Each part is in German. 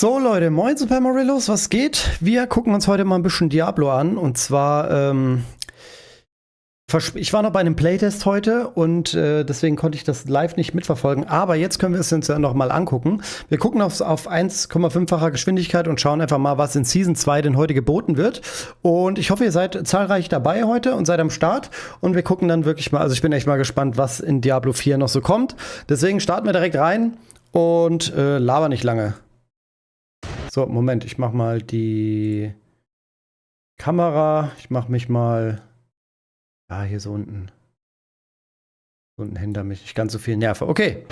So Leute, moin Super Morellos, was geht? Wir gucken uns heute mal ein bisschen Diablo an. Und zwar, ich war noch bei einem Playtest heute und deswegen konnte ich das live nicht mitverfolgen. Aber jetzt können wir es uns ja noch mal angucken. Wir gucken auf 1,5-facher Geschwindigkeit und schauen einfach mal, was in Season 2 denn heute geboten wird. Und ich hoffe, ihr seid zahlreich dabei heute und seid am Start. Und wir gucken dann wirklich mal, also ich bin echt mal gespannt, was in Diablo 4 noch so kommt. Deswegen starten wir direkt rein und laber nicht lange. So, Moment, ich mach mal die Kamera. Ich mach mich mal hier so unten. So unten hinter mich. Nicht ganz so viel Nerven. Okay.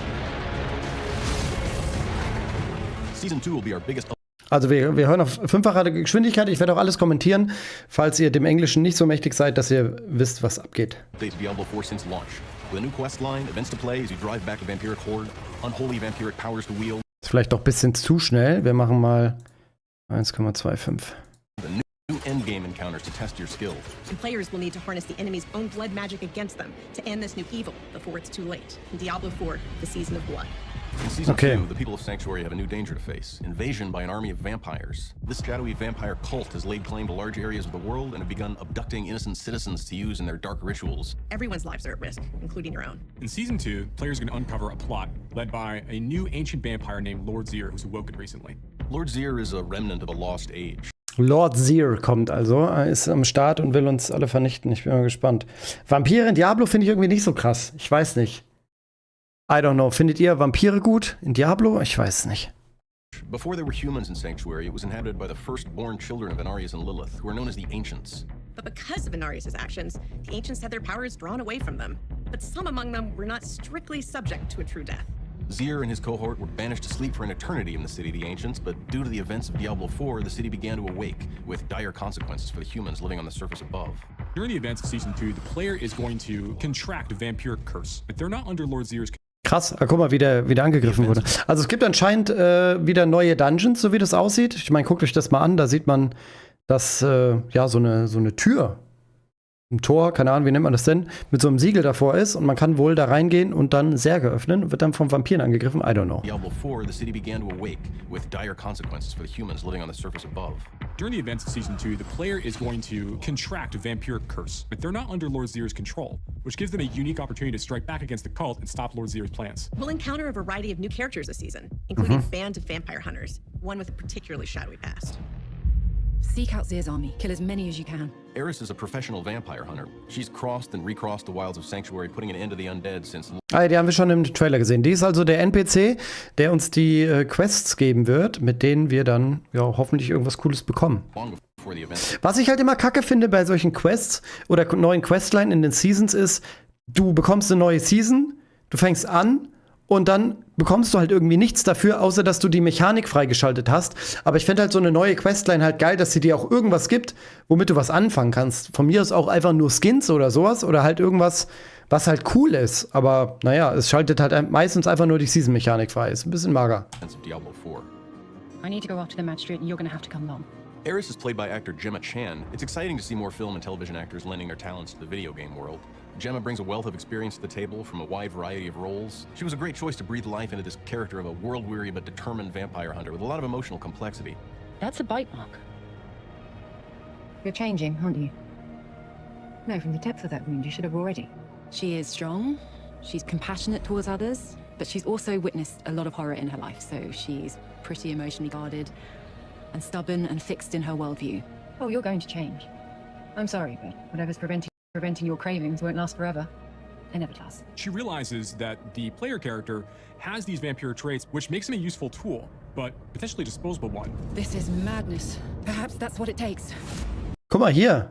Also wir hören auf 5-facher Geschwindigkeit. Ich werde auch alles kommentieren, falls ihr dem Englischen nicht so mächtig seid, dass ihr wisst, was abgeht. Diablo 4 since launch. With a new quest line, events to play as you drive back a vampiric horde, unholy vampiric powers to wield. Ist vielleicht doch ein bisschen zu schnell. Wir machen mal 1,25. New endgame encounters to test your skills. And players will need to harness the enemy's own blood magic against them to end this new evil before it's too late. In Diablo 4, the Season of Blood. In Season 2, the people of Sanctuary have a new danger to face. Invasion by an army of vampires. This shadowy vampire cult has laid claim to large areas of the world and have begun abducting innocent citizens to use in their dark rituals. Everyone's lives are at risk, including your own. In Season 2, players are going to uncover a plot led by a new ancient vampire named Lord Zir, who's awoken recently. Lord Zir is a remnant of a lost age. Lord Zir kommt also, er ist am Start und will uns alle vernichten. Ich bin mal gespannt. Vampire in Diablo finde ich irgendwie nicht so krass. Ich weiß nicht. I don't know. Findet ihr Vampire gut in Diablo? Ich weiß nicht. Before there were humans in Sanctuary, it was inhabited by the firstborn children of Inarius and Lilith, who are known as the Ancients. But because of Inarius' actions, the Ancients had their powers drawn away from them. But some among them were not strictly subject to a true death. Zir and his cohort were banished to sleep for an eternity in the city of the Ancients, but due to the events of Diablo 4, the city began to awake, with dire consequences for the humans living on the surface above. During the events of Season 2, the player is going to contract a vampiric curse, but they're not under Lord Zir's. Krass, guck mal, wie der wieder angegriffen wurde. Also es gibt anscheinend wieder neue Dungeons, so wie das aussieht. Ich meine, guckt euch das mal an, da sieht man, dass ja so eine Tür, ein Tor, keine Ahnung, wie nennt man das denn, mit so einem Siegel davor ist und man kann wohl da reingehen und dann Särge öffnen und wird dann vom Vampiren angegriffen. I don't know. Diablo 4, the city began to awake, with dire consequences for the humans living on the surface above. During the events of Season 2, the player is going to contract a vampiric curse, but they're not under Lord Zir's control, which gives them a unique opportunity to strike back against the cult and stop Lord Zir's plans. We'll encounter a variety of new characters this season, including a band of vampire hunters, one with a particularly shadowy past. Seek out Zir's army. Kill as many as you can. Eris is a professional vampire hunter. She's crossed and recrossed the wilds of Sanctuary, putting an end to the undead since... Die haben wir schon im Trailer gesehen. Die ist also der NPC, der uns die Quests geben wird, mit denen wir dann ja hoffentlich irgendwas Cooles bekommen. Was ich halt immer kacke finde bei solchen Quests oder neuen Questline in den Seasons ist, du bekommst eine neue Season, du fängst an und dann bekommst du halt irgendwie nichts dafür, außer dass du die Mechanik freigeschaltet hast. Aber ich fände halt so eine neue Questline halt geil, dass sie dir auch irgendwas gibt, womit du was anfangen kannst. Von mir aus auch einfach nur Skins oder sowas oder halt irgendwas, was halt cool ist. Aber naja, es schaltet halt meistens einfach nur die Season-Mechanik frei. Ist ein bisschen mager. Diablo 4. I need to go after the magistrate and you're gonna have to come along. Eris is played by actor Gemma Chan. It's exciting to see more film and television actors lending their talents to the video game world. Gemma brings a wealth of experience to the table from a wide variety of roles. She was a great choice to breathe life into this character of a world-weary but determined vampire hunter with a lot of emotional complexity. That's a bite mark. You're changing, aren't you? No, from the depth of that wound, you should have already. She is strong, she's compassionate towards others, but she's also witnessed a lot of horror in her life, so she's pretty emotionally guarded and stubborn and fixed in her worldview. Oh, you're going to change. I'm sorry, but whatever's preventing your cravings won't last forever. It never does. She realizes that the player character has these vampire traits, which makes him a useful tool, but potentially disposable one. This is madness. Perhaps that's what it takes. Guck mal hier.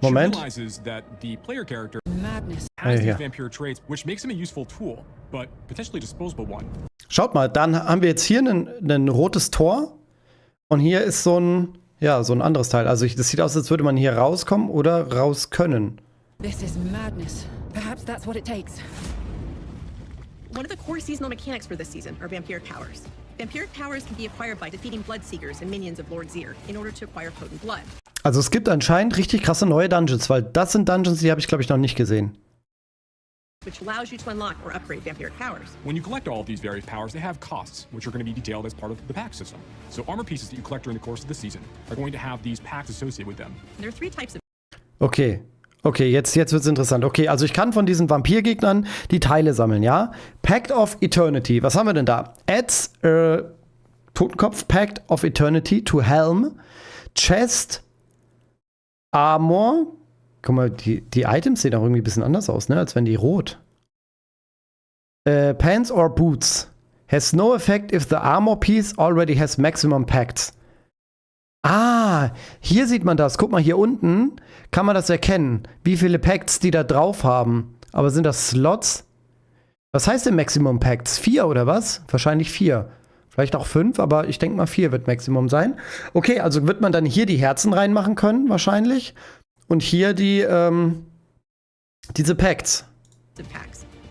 Moment. She realizes that the player character Madness. has these vampire traits, which makes him a useful tool, but potentially disposable one. Schaut mal, dann haben wir jetzt hier ein rotes Tor und hier ist so ein anderes Teil. Also das sieht aus, als würde man hier rauskommen oder raus können. This is madness. Perhaps that's what it takes. One of the core seasonal mechanics for this season are vampiric powers. Vampiric powers can be acquired by defeating Bloodseekers and minions of Lord Zir in order to acquire potent blood. Also es gibt anscheinend richtig krasse neue Dungeons, weil das sind Dungeons, die habe ich glaube ich noch nicht gesehen. which allows you to unlock or upgrade vampiric powers. When you collect all of these various powers, they have costs, which are going to be detailed as part of the pack system. So armor pieces that you collect during the course of the season are going to have these packs associated with them. There are 3 types of Okay. Okay, jetzt wird's interessant. Okay, also ich kann von diesen Vampirgegnern die Teile sammeln, ja? Pact of Eternity. Was haben wir denn da? Adds Totenkopf, Pact of Eternity to Helm, Chest, Armor. Guck mal, die Items sehen auch irgendwie ein bisschen anders aus, ne? Als wenn die rot. Pants or Boots. Has no effect if the armor piece already has maximum pacts. Ah, hier sieht man das. Guck mal, hier unten kann man das erkennen, wie viele Pacts die da drauf haben. Aber sind das Slots? Was heißt denn Maximum Pacts? 4 oder was? Wahrscheinlich 4. Vielleicht auch 5, aber ich denke mal 4 wird Maximum sein. Okay, also wird man dann hier die Herzen reinmachen können, wahrscheinlich. Und hier die, diese Pacts.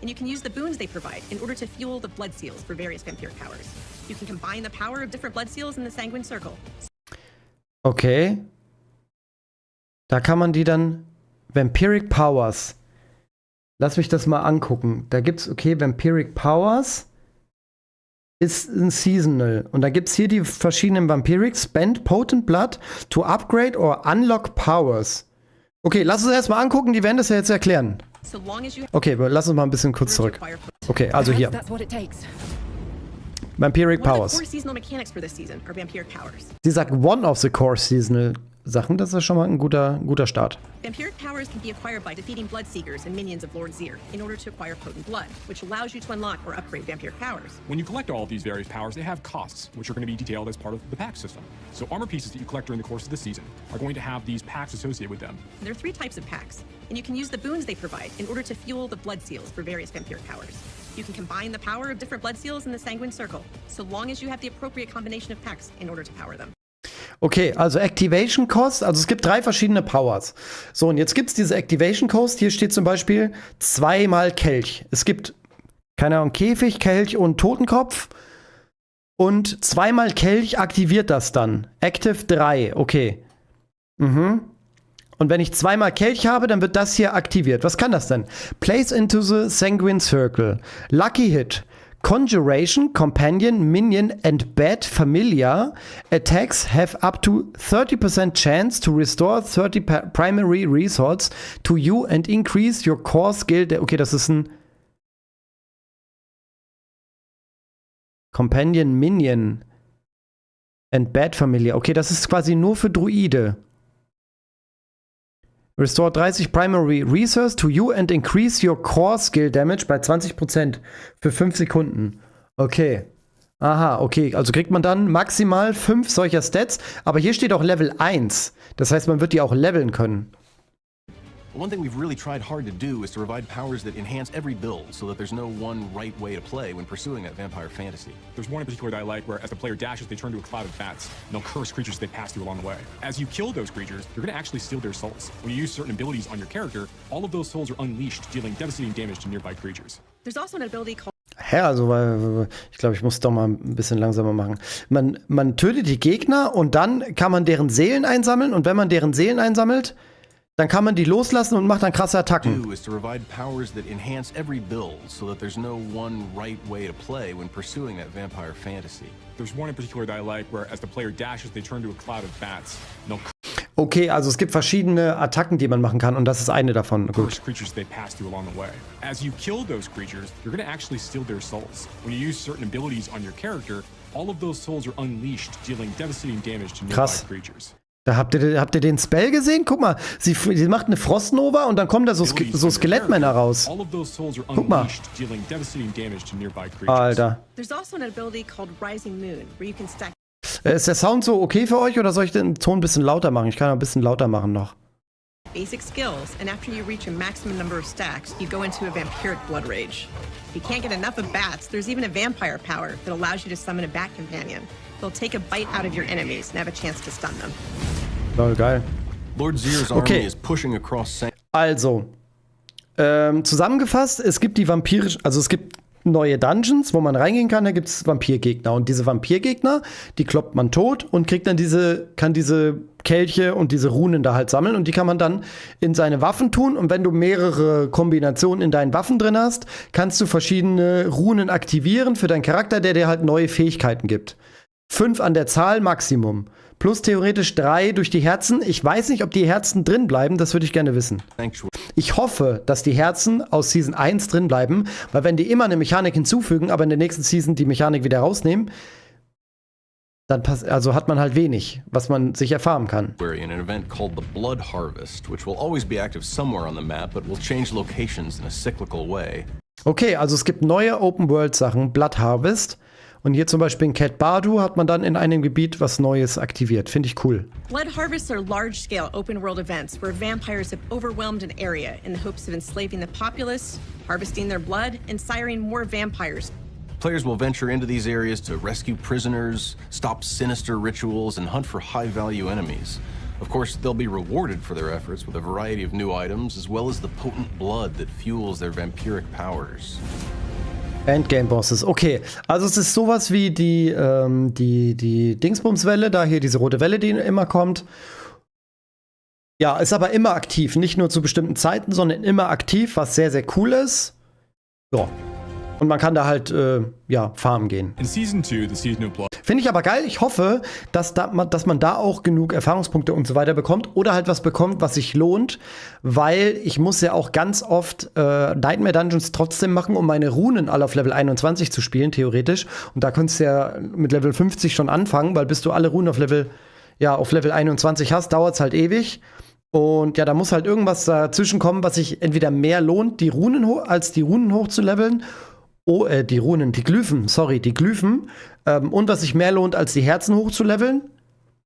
And you can use the boons they provide in order to fuel the blood seals for various vampiric powers. You can combine the power of different blood seals in the sanguine circle. Okay. Da kann man die dann Vampiric Powers. Lass mich das mal angucken. Da gibt's, okay, Vampiric Powers ist ein Seasonal. Und da gibt's hier die verschiedenen Vampirics. Spend Potent Blood to upgrade or unlock Powers. Okay, lass uns erstmal angucken. Die werden das ja jetzt erklären. Okay, lass uns mal ein bisschen kurz zurück. Okay, also hier. Vampiric Powers. Sie sagt one of the core seasonal Sachen, das ist schon mal ein guter Start. Vampiric powers can be acquired by defeating blood seekers and minions of Lord Zir in order to acquire potent blood, which allows you to unlock or upgrade vampiric powers. When you collect all of these various powers, they have costs, which are going to be detailed as part of the pack system. So armor pieces that you collect during the course of the season are going to have these packs associated with them. There are 3 types of packs, and you can use the boons they provide in order to fuel the blood seals for various vampiric powers. You can combine the power of different blood seals in the sanguine circle, so long as you have the appropriate combination of packs in order to power them. Okay, also Activation Cost, also es gibt 3 verschiedene Powers. So, und jetzt gibt es diese Activation Cost. Hier steht zum Beispiel 2 mal Kelch. Es gibt, keine Ahnung, Käfig, Kelch und Totenkopf. Und 2 mal Kelch aktiviert das dann. Active 3, okay. Und wenn ich 2 mal Kelch habe, dann wird das hier aktiviert. Was kann das denn? Place into the Sanguine Circle. Lucky Hit. Conjuration, Companion, Minion and Bad Familiar attacks have up to 30% chance to restore 30 primary resources to you and increase your core skill. Okay, das ist ein Companion, Minion and Bad Familiar. Okay, das ist quasi nur für Druide. Restore 30 Primary Resource to you and increase your Core Skill Damage bei 20% für 5 Sekunden. Okay. Aha, okay. Also kriegt man dann maximal 5 solcher Stats. Aber hier steht auch Level 1. Das heißt, man wird die auch leveln können. One thing we've really tried hard to do is to provide powers that enhance every build so that there's no one right way to play when pursuing that vampire fantasy. There's one in particular that I like where as the player dashes, they turn to a cloud of bats, and they'll curse creatures they pass through along the way. As you kill those creatures, you're going to actually steal their souls. When you use certain abilities on your character, all of those souls are unleashed, dealing devastating damage to nearby creatures. There's also an ability called Also, ich glaube, ich muss doch mal ein bisschen langsamer machen. Man tötet die Gegner und dann kann man deren Seelen einsammeln. Und wenn man deren Seelen einsammelt, dann kann man die loslassen und macht dann krasse Attacken. Is to provide powers that enhance every build so that there's no one right way to play when pursuing that vampire fantasy. There's one in particular that I like where as the player dashes, they turn to a cloud of bats. Okay, also es gibt verschiedene Attacken, die man machen kann und das ist eine davon. Gut. Creatures they pass through along the way. As you kill those creatures, you're going to actually steal their souls. When you use certain abilities on your character, all of those souls are unleashed, dealing devastating damage to nearby creatures. Da habt ihr den Spell gesehen? Guck mal, sie macht eine Frostnova und dann kommen da so Skelettmänner raus. Guck mal. Alter. Ist der Sound so okay für euch oder soll ich den Ton ein bisschen lauter machen? Ich kann ein bisschen lauter machen noch. Basic skills, and after you reach a maximum number of stacks, you go into a vampiric blood rage. If you can't get enough of bats, there's even a vampire power that allows you to summon a bat companion. They'll take a bite out of your enemies and have a chance to stun them. Lol, geil. Lord Zir's army is pushing across. Also, zusammengefasst, es gibt die vampirisch, also es gibt neue Dungeons, wo man reingehen kann, da gibt es Vampirgegner. Und diese Vampirgegner, die kloppt man tot und kriegt dann kann diese Kelche und diese Runen da halt sammeln. Und die kann man dann in seine Waffen tun. Und wenn du mehrere Kombinationen in deinen Waffen drin hast, kannst du verschiedene Runen aktivieren für deinen Charakter, der dir halt neue Fähigkeiten gibt. 5 an der Zahl Maximum. Plus theoretisch 3 durch die Herzen. Ich weiß nicht, ob die Herzen drin bleiben, das würde ich gerne wissen. Ich hoffe, dass die Herzen aus Season 1 drin bleiben, weil wenn die immer eine Mechanik hinzufügen, aber in der nächsten Season die Mechanik wieder rausnehmen, dann also hat man halt wenig, was man sich erfahren kann. In an event called the Blood Harvest, which will always be active somewhere on the map, but will change locations in a cyclical way. Okay, also es gibt neue Open-World-Sachen, Blood Harvest. Und hier zum Beispiel in Cat Bardu hat man dann in einem Gebiet was Neues aktiviert. Finde ich cool. Blood Harvests are large-scale open-world events where vampires have overwhelmed an area in the hopes of enslaving the populace, harvesting their blood, and siring more vampires. Players will venture into these areas to rescue prisoners, stop sinister rituals, and hunt for high-value enemies. Of course, they'll be rewarded for their efforts with a variety of new items, as well as the potent blood that fuels their vampiric powers. Endgame-Bosses, okay. Also es ist sowas wie die Dingsbumswelle, da hier diese rote Welle, die immer kommt. Ja, ist aber immer aktiv, nicht nur zu bestimmten Zeiten, sondern immer aktiv, was sehr, sehr cool ist. Ja. Und man kann da halt, farmen gehen. In Season 2, the Season of Blood. Finde ich aber geil. Ich hoffe, dass man da auch genug Erfahrungspunkte und so weiter bekommt. Oder halt was bekommt, was sich lohnt. Weil ich muss ja auch ganz oft Nightmare Dungeons trotzdem machen, um meine Runen alle auf Level 21 zu spielen, theoretisch. Und da könntest du ja mit Level 50 schon anfangen, weil bis du alle Runen auf Level 21 hast, dauert es halt ewig. Und ja, da muss halt irgendwas dazwischen kommen, was sich entweder mehr lohnt, die Runen hochzuleveln. Die Glyphen. Und was sich mehr lohnt, als die Herzen hochzuleveln,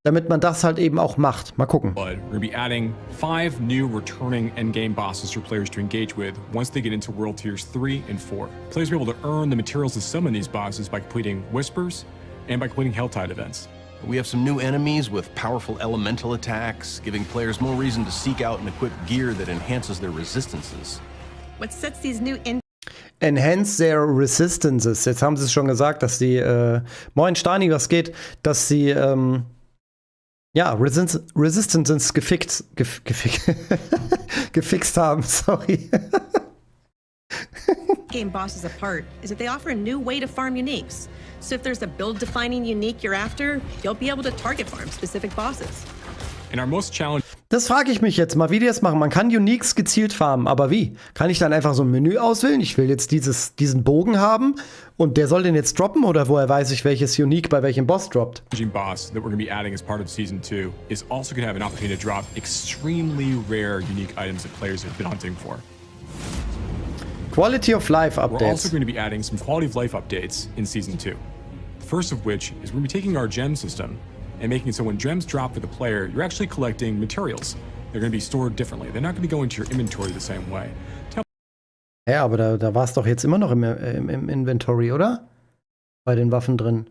damit man das halt eben auch macht. Mal gucken. We're going to be adding 5 new returning endgame bosses for players to engage with once they get into World Tiers 3 and 4. Players will be able to earn the materials to summon these bosses by completing Whispers and by completing Helltide events. We have some new enemies with powerful elemental attacks, giving players more reason to seek out and equip gear that enhances their resistances. What sets these new Enhance their resistances. Jetzt haben sie es schon gesagt, dass sie, moin Stani, was geht, dass sie, Resistances gefixt haben, sorry. game bosses apart is that they offer a new way to farm uniques. So if there's a build-defining unique you're after, you'll be able to target farm specific bosses. In our most challenging Das frage ich mich jetzt mal, wie die das machen. Man kann Uniques gezielt farmen, aber wie? Kann ich dann einfach so ein Menü auswählen? Ich will jetzt diesen Bogen haben und der soll den jetzt droppen oder woher weiß ich, welches Unique bei welchem Boss droppt? boss that we're going to be adding as part of Season 2 is also going to have an opportunity to drop extremely rare unique items that players have been hunting for. Quality of Life Updates. We're also going to be adding some quality of life updates in Season 2. The first of which is we're going to be taking our gem system and making it so when gems drop for the player, you're actually collecting materials. They're going to be stored differently. They're not going to go into your inventory the same way. Ja, aber da war es doch jetzt immer noch im Inventory, oder? Bei den Waffen drin.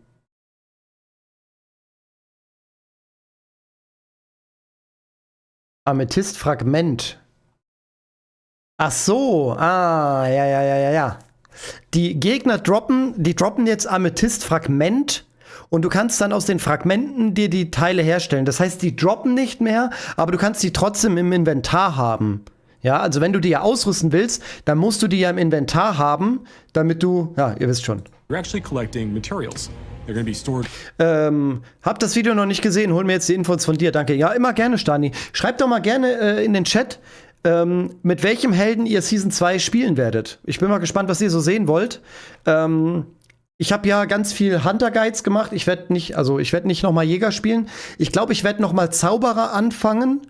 Amethyst-Fragment. Ach so, ja. Die Gegner droppen jetzt Amethyst-Fragment und du kannst dann aus den Fragmenten dir die Teile herstellen. Das heißt, die droppen nicht mehr, aber du kannst die trotzdem im Inventar haben. Ja, also wenn du die ja ausrüsten willst, dann musst du die ja im Inventar haben, damit du, ja, ihr wisst schon. You're actually collecting materials. They're going to be stored. Hab das Video noch nicht gesehen, hol mir jetzt die Infos von dir, danke. Ja, immer gerne, Stani. Schreibt doch mal gerne in den Chat, mit welchem Helden ihr Season 2 spielen werdet. Ich bin mal gespannt, was ihr so sehen wollt. Ich habe ja ganz viel Hunter Guides gemacht. Ich werde nicht nochmal Jäger spielen. Ich glaube, ich werde nochmal Zauberer anfangen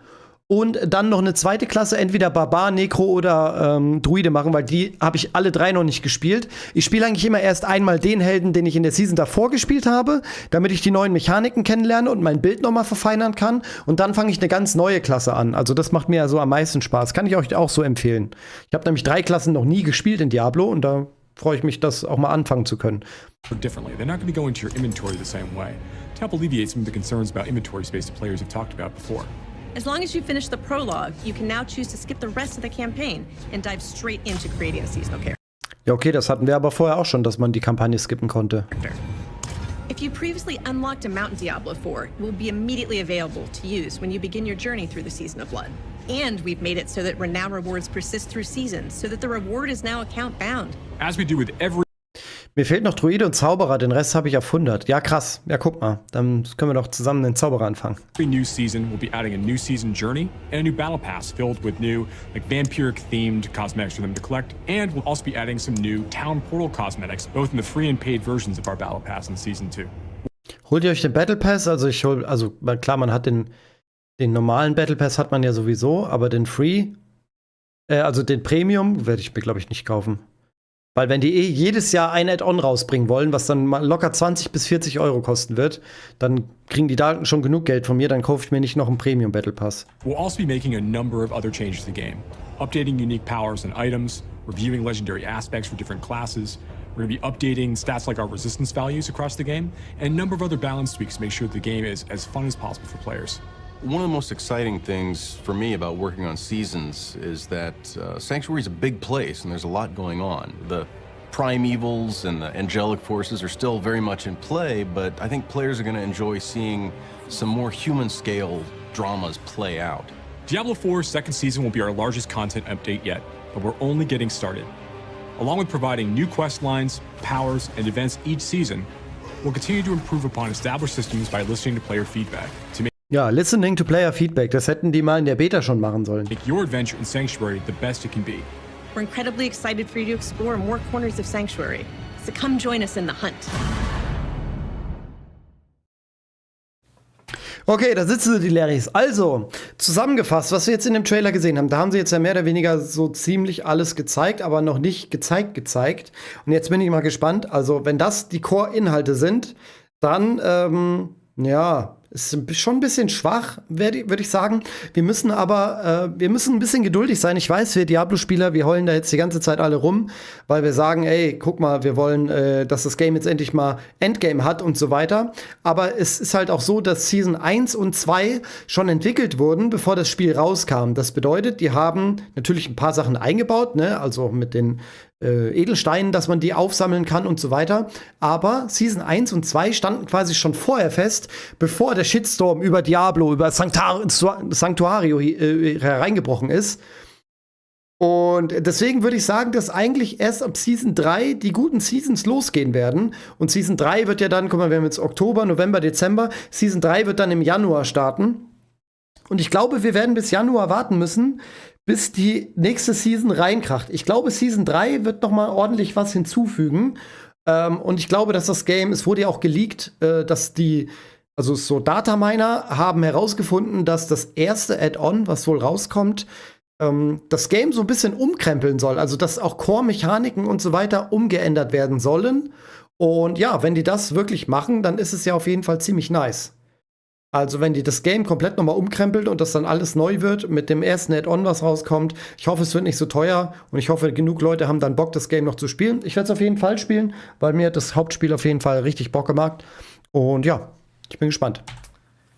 und dann noch eine zweite Klasse, entweder Barbar, Nekro oder Druide machen, weil die habe ich alle drei noch nicht gespielt. Ich spiele eigentlich immer erst einmal den Helden, den ich in der Season davor gespielt habe, damit ich die neuen Mechaniken kennenlerne und mein Bild nochmal verfeinern kann. Und dann fange ich eine ganz neue Klasse an. Also das macht mir ja so am meisten Spaß. Kann ich euch auch so empfehlen. Ich habe nämlich 3 Klassen noch nie gespielt in Diablo und da freue ich mich, das auch mal anfangen zu können. Differently. They're not going to go into your inventory the same way. To help alleviate some of the concerns about inventory space that players have talked about before. As long as you finish the prologue, you can now choose to skip the rest of the campaign and dive straight into creating a seasonal character. Ja, okay, das hatten wir aber vorher auch schon, dass man die Kampagne skippen konnte. If you previously unlocked a mount in Diablo 4, it will be immediately available to use when you begin your journey through the Season of Blood. And we've made it so that renown rewards persist through seasons, so that the reward is now account bound. As we do with every Mir fehlt noch Druide und Zauberer, den Rest habe ich auf 100. Ja, krass. Ja, guck mal. Dann können wir doch zusammen den Zauberer anfangen. new season, we'll be adding a new season journey and a new battle pass filled with new, like vampiric-themed cosmetics for them to collect. And we'll also be adding some new town portal cosmetics, both in the free and paid versions of our battle pass in Season 2. Holt ihr euch den Battle Pass? Also klar, man hat den normalen Battle Pass hat man ja sowieso, aber den Free, also den Premium, werde ich mir, glaube ich, nicht kaufen. Weil wenn die jedes Jahr ein Add-on rausbringen wollen, was dann mal locker 20 bis 40 Euro kosten wird, dann kriegen die da schon genug Geld von mir, dann kaufe ich mir nicht noch einen Premium Battle Pass. We'll also be making a number of other changes to the game, updating unique powers and items, reviewing legendary aspects for different classes. We're going to be updating stats like our resistance values across the game, and a number of other balance tweaks to make sure the game is as fun as possible for players. One of the most exciting things for me about working on Seasons is that Sanctuary is a big place and there's a lot going on. The primevals and the angelic forces are still very much in play, but I think players are going to enjoy seeing some more human-scale dramas play out. Diablo 4's second season will be our largest content update yet, but we're only getting started. Along with providing new quest lines, powers, and events each season, we'll continue to improve upon established systems by listening to player feedback to Ja, listening to player feedback, das hätten die mal in der Beta schon machen sollen. make your adventure in Sanctuary the best it can be. We're incredibly excited for you to explore more corners of Sanctuary. So come join us in the hunt. Okay, da sitzen sie, die Larrys. Also, zusammengefasst, was wir jetzt in dem Trailer gesehen haben, da haben sie jetzt ja mehr oder weniger so ziemlich alles gezeigt, aber noch nicht gezeigt. Und jetzt bin ich mal gespannt. Also, wenn das die Core-Inhalte sind, dann, ja, ist schon ein bisschen schwach, würde ich sagen. Wir müssen aber, ein bisschen geduldig sein. Ich weiß, wir Diablo-Spieler, wir heulen da jetzt die ganze Zeit alle rum, weil wir sagen, ey, guck mal, wir wollen, dass das Game jetzt endlich mal Endgame hat und so weiter. Aber es ist halt auch so, dass Season 1 und 2 schon entwickelt wurden, bevor das Spiel rauskam. Das bedeutet, die haben natürlich ein paar Sachen eingebaut, ne, also mit den Edelsteinen, dass man die aufsammeln kann und so weiter. Aber Season 1 und 2 standen quasi schon vorher fest, bevor der Shitstorm über Diablo, über Sanctuario hereingebrochen ist. Und deswegen würde ich sagen, dass eigentlich erst ab Season 3 die guten Seasons losgehen werden. Und Season 3 wird ja dann, guck mal, wir haben jetzt Oktober, November, Dezember. Season 3 wird dann im Januar starten. Und ich glaube, wir werden bis Januar warten müssen, bis die nächste Season reinkracht. Ich glaube, Season 3 wird noch mal ordentlich was hinzufügen. Und ich glaube, dass das Game, es wurde ja auch geleakt, dass also so Dataminer haben herausgefunden, dass das erste Add-on, was wohl rauskommt, das Game so ein bisschen umkrempeln soll. Also, dass auch Core-Mechaniken und so weiter umgeändert werden sollen. Und ja, wenn die das wirklich machen, dann ist es ja auf jeden Fall ziemlich nice. Also, wenn die das Game komplett nochmal umkrempelt und das dann alles neu wird mit dem ersten Add-on, was rauskommt. Ich hoffe, es wird nicht so teuer und ich hoffe, genug Leute haben dann Bock, das Game noch zu spielen. Ich werde es auf jeden Fall spielen, weil mir hat das Hauptspiel auf jeden Fall richtig Bock gemacht. Und ja, ich bin gespannt.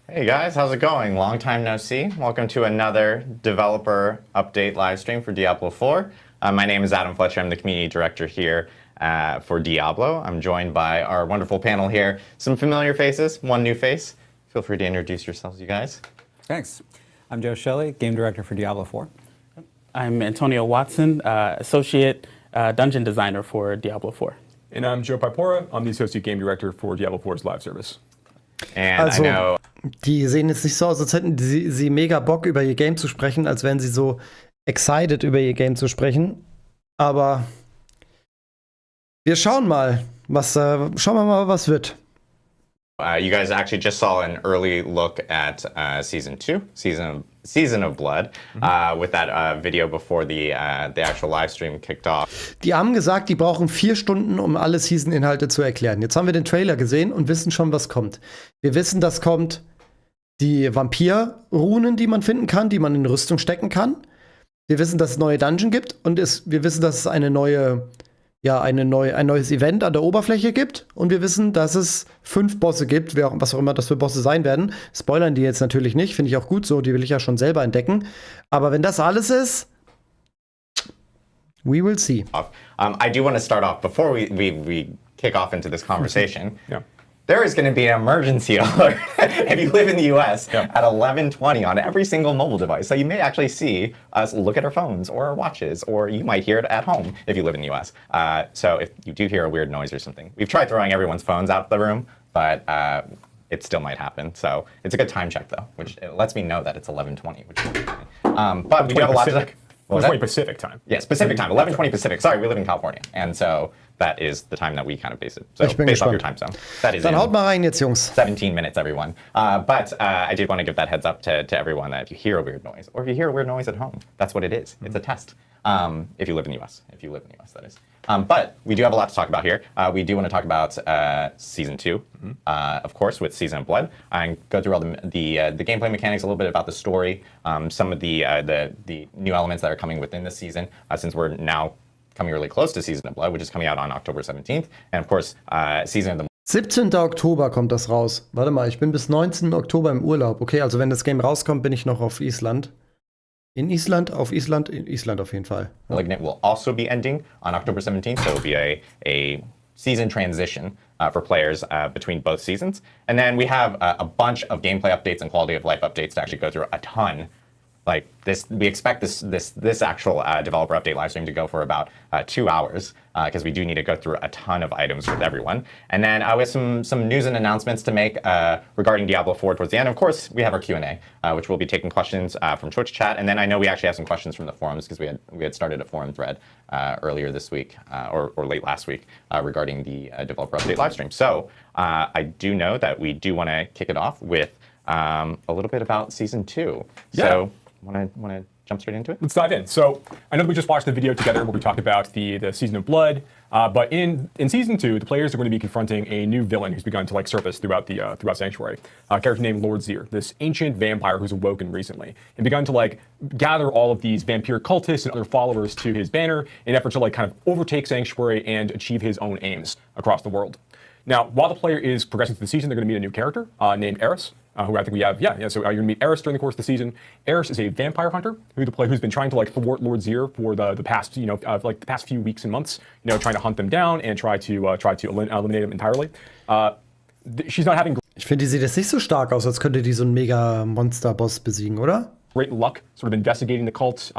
Hey guys, how's it going? Long time no see. Welcome to another developer update live stream for Diablo 4. My name is Adam Fletcher. I'm the community director here for Diablo. I'm joined by our wonderful panel here. Some familiar faces, one new face. Feel free to introduce yourselves, you guys. Thanks. I'm Joe Shelley, game director for Diablo 4. I'm Antonio Watson, associate dungeon designer for Diablo 4. And I'm Joe Pipora. I'm the associate game director for Diablo 4's live service. And Also, I know die sehen jetzt nicht so aus, als hätten sie mega Bock, über ihr Game zu sprechen, als wären sie so excited, über ihr Game zu sprechen. Aber wir schauen mal, was wird. you guys actually just saw an early look at Season 2, Season of Blood, with that video before the actual live stream kicked off. Die haben gesagt, die brauchen 4 Stunden, um alle Season-Inhalte zu erklären. Jetzt haben wir den Trailer gesehen und wissen schon, was kommt. Wir wissen, dass kommt die Vampir-Runen, die man finden kann, die man in Rüstung stecken kann. Wir wissen, dass es neue Dungeon gibt und wir wissen, dass es ein neues Event an der Oberfläche gibt. Und wir wissen, dass es 5 Bosse gibt, was auch immer das für Bosse sein werden. Spoilern die jetzt natürlich nicht, finde ich auch gut so, die will ich ja schon selber entdecken. Aber wenn das alles ist, we will see. I do want to start off, before we kick off into this conversation, Yeah. there is going to be an emergency alert if you live in the US Yeah. at 11:20 on every single mobile device. So you may actually see us look at our phones or our watches, or you might hear it at home if you live in the US. So if you do hear a weird noise or something, we've tried throwing everyone's phones out of the room, but it still might happen. So it's a good time check, though, which it lets me know that it's 11:20, which is funny. But we do have a lot to... Pacific. What was 20 that? Pacific time. Yes, Pacific time, 11:20 Pacific. Sorry, we live in California, and so that is the time that we kind of base it. So Ich bin based off your gespannt. time zone. That is Dann in haut mal rein jetzt, Jungs. 17 minutes, everyone. But I did want to give that heads up to everyone that if you hear a weird noise, or if you hear a weird noise at home, that's what it is. It's a test. If you live in the US. If you live in the US, that is. But we do have a lot to talk about here. We do want to talk about Season 2, of course, with Season of Blood. And go through all the gameplay mechanics, a little bit about the story, some of the new elements that are coming within the season, since we're now coming really close to Season of Blood, which is coming out on October 17th. And of course, Season of the 17. Oktober kommt das raus. Warte mal, ich bin bis 19. Oktober im Urlaub. Okay, also wenn das Game rauskommt, bin ich noch auf Island. In Island, auf Island, in Island auf jeden Fall. Malignant will also be ending on October 17th, so it'll be a season transition for players between both seasons. And then we have a bunch of gameplay updates and quality of life updates to actually go through a ton. Like this, we expect this actual developer update live stream to go for about 2 hours because we do need to go through a ton of items with everyone. And then we have some news and announcements to make regarding Diablo 4 towards the end. Of course, we have our Q&A, which we'll be taking questions from Twitch chat. And then I know we actually have some questions from the forums because we had started a forum thread earlier this week or late last week regarding the developer update live stream. So I do know that we do want to kick it off with a little bit about Season 2. Yeah. So want to jump straight into it? Let's dive in. So I know that we just watched the video together where we talked about the Season of Blood, but in Season 2, the players are going to be confronting a new villain who's begun to surface throughout Sanctuary. A character named Lord Zir, this ancient vampire who's awoken recently and begun to gather all of these vampire cultists and other followers to his banner in an effort to kind of overtake Sanctuary and achieve his own aims across the world. Now, while the player is progressing through the season, they're going to meet a new character named Eris. Who I think we have, so you're going to meet Eris during the course of the season. Eris is a vampire hunter who's been trying to thwart Lord Zir for the past, the past few weeks and months, trying to hunt them down and try to eliminate them entirely. She's not having Ich finde, die sieht jetzt nicht so stark aus, als könnte die so einen Mega-Monster-Boss besiegen, oder? great luck sort of investigating the cult.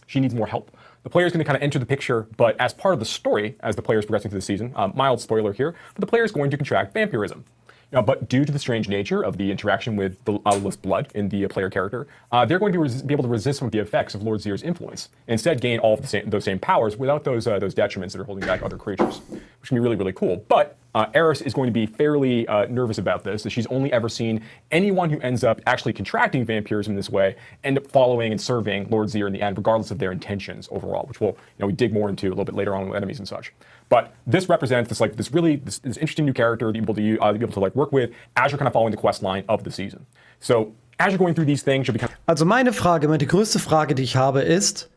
She needs more help. The player is going to kind of enter the picture, but as part of the story, as the player is progressing through the season, mild spoiler here, but the player is going to contract vampirism. But due to the strange nature of the interaction with the odorless blood in the player character, they're going to be able to resist some of the effects of Lord Zir's influence, and instead gain all of those same powers without those detriments that are holding back other creatures, which can be really, really cool. But Eris is going to be fairly nervous about this, as she's only ever seen anyone who ends up actually contracting vampirism in this way end up following and serving Lord Zir in the end, regardless of their intentions overall, which we'll we dig more into a little bit later on with enemies and such. But this represents this interesting new character that you'll be able to work with as you're kind of following the quest line of the season. So as you're going through these things, you'll be kind of Also meine größte Frage, die ich habe, ist,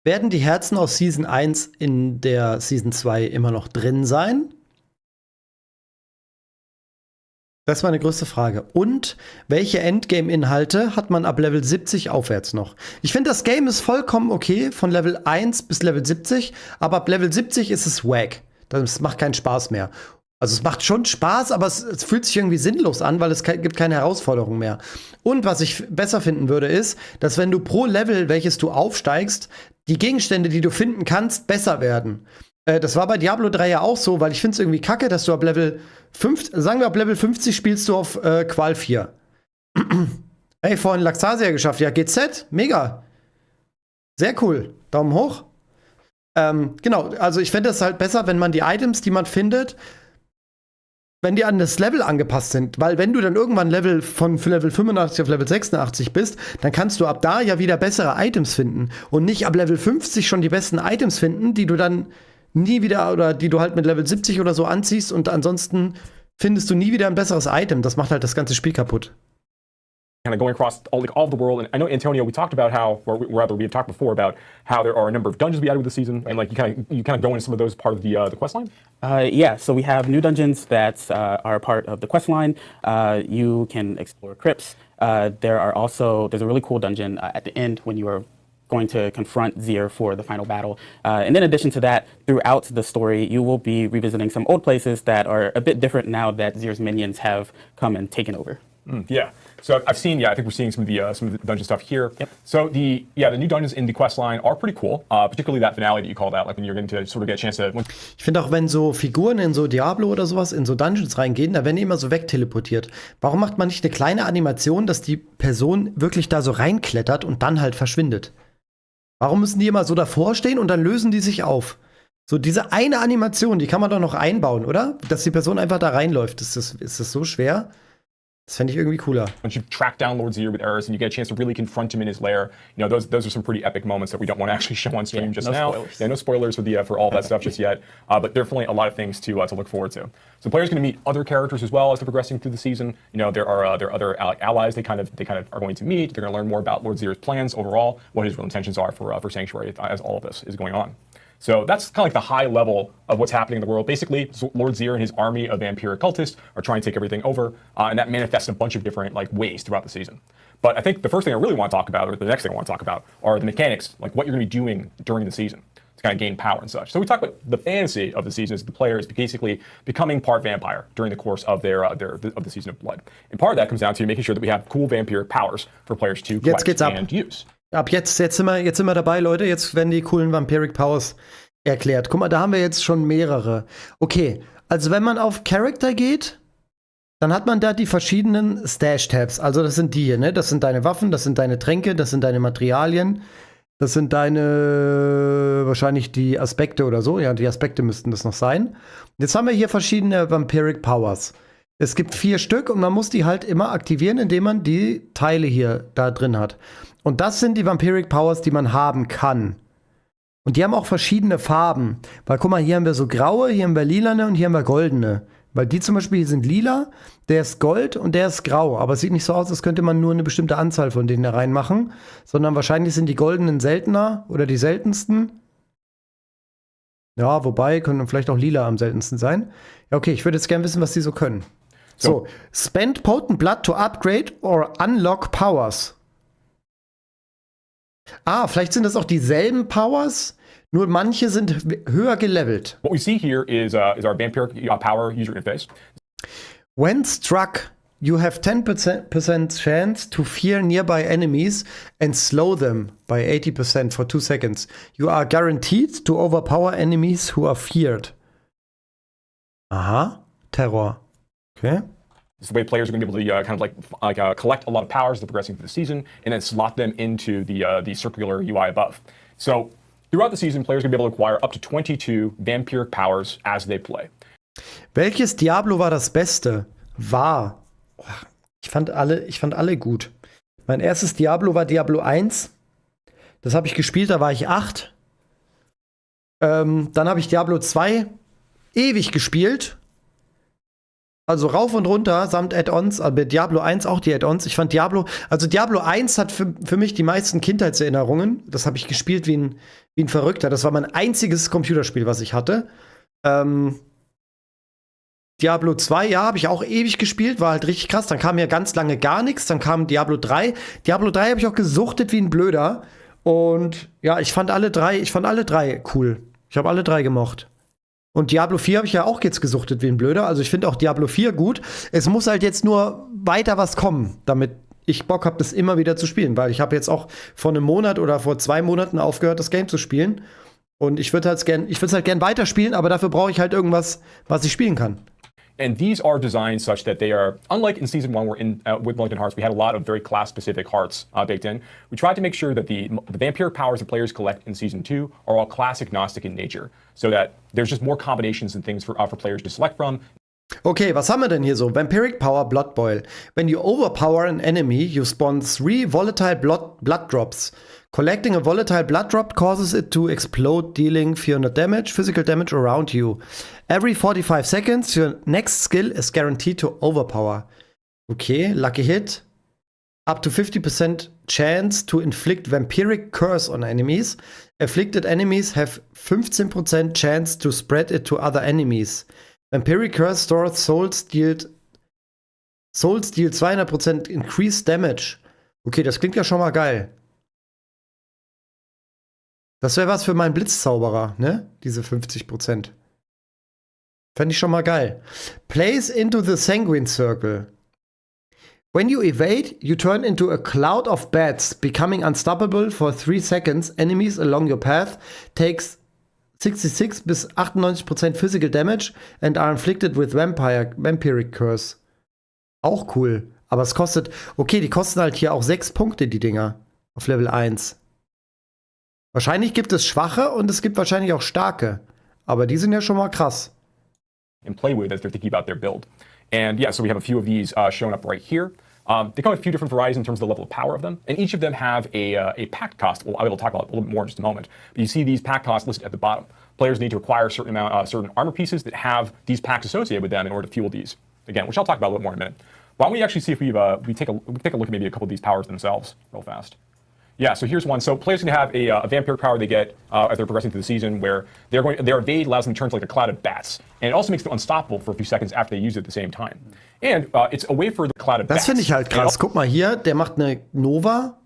werden die Herzen aus Season 1 in der Season 2 immer noch drin sein? Das ist meine größte Frage. Und welche Endgame-Inhalte hat man ab Level 70 aufwärts noch? Ich finde, das Game ist vollkommen okay, von Level 1 bis Level 70, aber ab Level 70 ist es wack. Das macht keinen Spaß mehr. Also es macht schon Spaß, aber es fühlt sich irgendwie sinnlos an, weil es gibt keine Herausforderung mehr. Und was ich besser finden würde, ist, dass wenn du pro Level, welches du aufsteigst, die Gegenstände, die du finden kannst, besser werden. Das war bei Diablo 3 ja auch so, weil ich finde es irgendwie kacke, dass du ab Level 50 spielst du auf Qual 4. Hey, vorhin Laxasia geschafft. Ja, GZ, mega. Sehr cool. Daumen hoch. Genau, also ich fände es halt besser, wenn man die Items, die man findet, wenn die an das Level angepasst sind. Weil wenn du dann irgendwann von Level 85 auf Level 86 bist, dann kannst du ab da ja wieder bessere Items finden. Und nicht ab Level 50 schon die besten Items finden, die du dann nie wieder oder die du halt mit Level 70 oder so anziehst und ansonsten findest du nie wieder ein besseres Item. Das macht halt das ganze Spiel kaputt. kind of going across all of the world. And I know, Antonio, we talked about how, or rather we had talked before about how there are a number of dungeons we added with the season, and you kind of go into some of those part of the quest line. Yeah, so we have new dungeons that are part of the quest line. You can explore crypts. There's a really cool dungeon at the end when you are going to confront Zier for the final battle. And in addition to that, throughout the story, you will be revisiting some old places that are a bit different now that Zier's minions have come and taken over. Yeah. So I've seen, I think we're seeing some of the dungeon stuff here. Yep. So the new dungeons in the quest line are pretty cool, particularly that finale that you called out, like when you're going to sort of get a chance to. Ich finde auch, wenn so Figuren in so Diablo oder sowas in so Dungeons reingehen, da werden die immer so wegteleportiert. Warum macht man nicht eine kleine Animation, dass die Person wirklich da so reinklettert und dann halt verschwindet? Warum müssen die immer so davor stehen und dann lösen die sich auf? So diese eine Animation, die kann man doch noch einbauen, oder? Dass die Person einfach da reinläuft. Ist das so schwer? Das fände ich irgendwie cooler. Once you track down Lord Zier with errors and you get a chance to really confront him in his lair, you know, those are some pretty epic moments that we don't want to actually show on stream just now. Spoilers. Yeah, no spoilers for all that stuff just yet, but definitely a lot of things to look forward to. So players going to meet other characters as well as they're progressing through the season. You know, there are other allies they kind of are going to meet. They're going to learn more about Lord Zier's plans overall, what his real intentions are for Sanctuary as all of this is going on. So that's kind of like the high level of what's happening in the world. Basically, Lord Zier and his army of vampiric cultists are trying to take everything over, and that manifests in a bunch of different ways throughout the season. But I think the first thing I really want to talk about, or the next thing I want to talk about, are the mechanics, like what you're going to be doing during the season to kind of gain power and such. So we talk about the fantasy of the season is the player is basically becoming part vampire during the course of the season of blood. And part of that comes down to making sure that we have cool vampiric powers for players to collect and use. Ab jetzt sind wir dabei, Leute. Jetzt werden die coolen Vampiric Powers erklärt. Guck mal, da haben wir jetzt schon mehrere. Okay, also wenn man auf Character geht, dann hat man da die verschiedenen Stash-Tabs. Also das sind die hier, ne? Das sind deine Waffen, das sind deine Tränke, das sind deine Materialien, das sind deine, wahrscheinlich die Aspekte oder so. Ja, die Aspekte müssten das noch sein. Jetzt haben wir hier verschiedene Vampiric Powers. Es gibt 4 Stück und man muss die halt immer aktivieren, indem man die Teile hier da drin hat. Und das sind die Vampiric Powers, die man haben kann. Und die haben auch verschiedene Farben. Weil, guck mal, hier haben wir so graue, hier haben wir lilane und hier haben wir goldene. Weil die zum Beispiel hier sind lila, der ist gold und der ist grau. Aber es sieht nicht so aus, als könnte man nur eine bestimmte Anzahl von denen da reinmachen. Sondern wahrscheinlich sind die goldenen seltener oder die seltensten. Ja, wobei, können vielleicht auch lila am seltensten sein. Ja, okay, ich würde jetzt gerne wissen, was die so können. So, spend potent blood to upgrade or unlock powers. Ah, vielleicht sind das auch dieselben Powers, nur manche sind höher gelevelt. What we see here is our vampiric power user interface. When struck, you have 10% chance to fear nearby enemies and slow them by 80% for 2 seconds. You are guaranteed to overpower enemies who are feared. Aha, Terror. Okay. It's the way players are going to be able to collect a lot of powers as they're progressing through the season, and then slot them into the circular UI above. So throughout the season, players are going to be able to acquire up to 22 vampiric powers as they play. Welches Diablo war das Beste? Ich fand alle gut. Mein erstes Diablo war Diablo 1. Das habe ich gespielt, da war ich 8. Dann habe ich Diablo 2 ewig gespielt. Also rauf und runter, samt Add-ons, aber bei Diablo 1 auch die Add-ons. Ich fand Diablo 1 hat für mich die meisten Kindheitserinnerungen. Das habe ich gespielt wie ein Verrückter. Das war mein einziges Computerspiel, was ich hatte. Diablo 2, ja, habe ich auch ewig gespielt, war halt richtig krass. Dann kam ja ganz lange gar nichts. Dann kam Diablo 3. Diablo 3 habe ich auch gesuchtet wie ein Blöder. Und ja, ich fand alle drei cool. Ich habe alle 3 gemocht. Und Diablo 4 habe ich ja auch jetzt gesuchtet wie ein Blöder. Also ich finde auch Diablo 4 gut. Es muss halt jetzt nur weiter was kommen, damit ich Bock habe, das immer wieder zu spielen. Weil ich habe jetzt auch vor einem Monat oder vor 2 Monaten aufgehört, das Game zu spielen. Und ich würde es halt gern weiterspielen, aber dafür brauche ich halt irgendwas, was ich spielen kann. And these are designed such that they are, unlike in Season 1 where with Wellington Hearts, we had a lot of very class-specific hearts baked in. We tried to make sure that the vampiric powers that players collect in Season 2 are all class-agnostic in nature, so that there's just more combinations and things for players to select from. Okay, was haben wir denn hier so? Vampiric Power Blood Boil. When you overpower an enemy, you spawn 3 volatile blood drops. Collecting a volatile blood drop causes it to explode, dealing 400 physical damage around you. Every 45 seconds, your next skill is guaranteed to overpower. Okay, lucky hit. Up to 50% chance to inflict vampiric curse on enemies. Afflicted enemies have 15% chance to spread it to other enemies. Vampiric curse stores souls deal 200% increased damage. Okay, das klingt ja schon mal geil. Das wäre was für meinen Blitzzauberer, ne? Diese 50%. Fände ich schon mal geil. Place into the sanguine circle. When you evade, you turn into a cloud of bats, becoming unstoppable for 3 seconds. Enemies along your path takes 66 bis 98% physical damage and are inflicted with vampiric curse. Auch cool. Aber es kostet, okay, die kosten halt hier auch 6 Punkte, die Dinger. Auf Level 1. Wahrscheinlich gibt es schwache und es gibt wahrscheinlich auch starke. Aber die sind ja schon mal krass. And play with as they're thinking about their build. And yeah, so we have a few of these shown up right here. They come with a few different varieties in terms of the level of power of them, and each of them have a pack cost. Well, I will talk about it a little bit more in just a moment. But you see these pack costs listed at the bottom. Players need to acquire a certain armor pieces that have these packs associated with them in order to fuel these. Again, which I'll talk about a little more in a minute. Why don't we actually see if we take a look at maybe a couple of these powers themselves real fast. Yeah, so here's one. So players can have a vampire power they get as they're progressing through the season, where their evade allows them to turn to like a cloud of bats, and it also makes them unstoppable for a few seconds after they use it at the same time. And it's a way for the cloud of bats. Das finde ich halt krass. Guck mal hier, der macht eine Nova,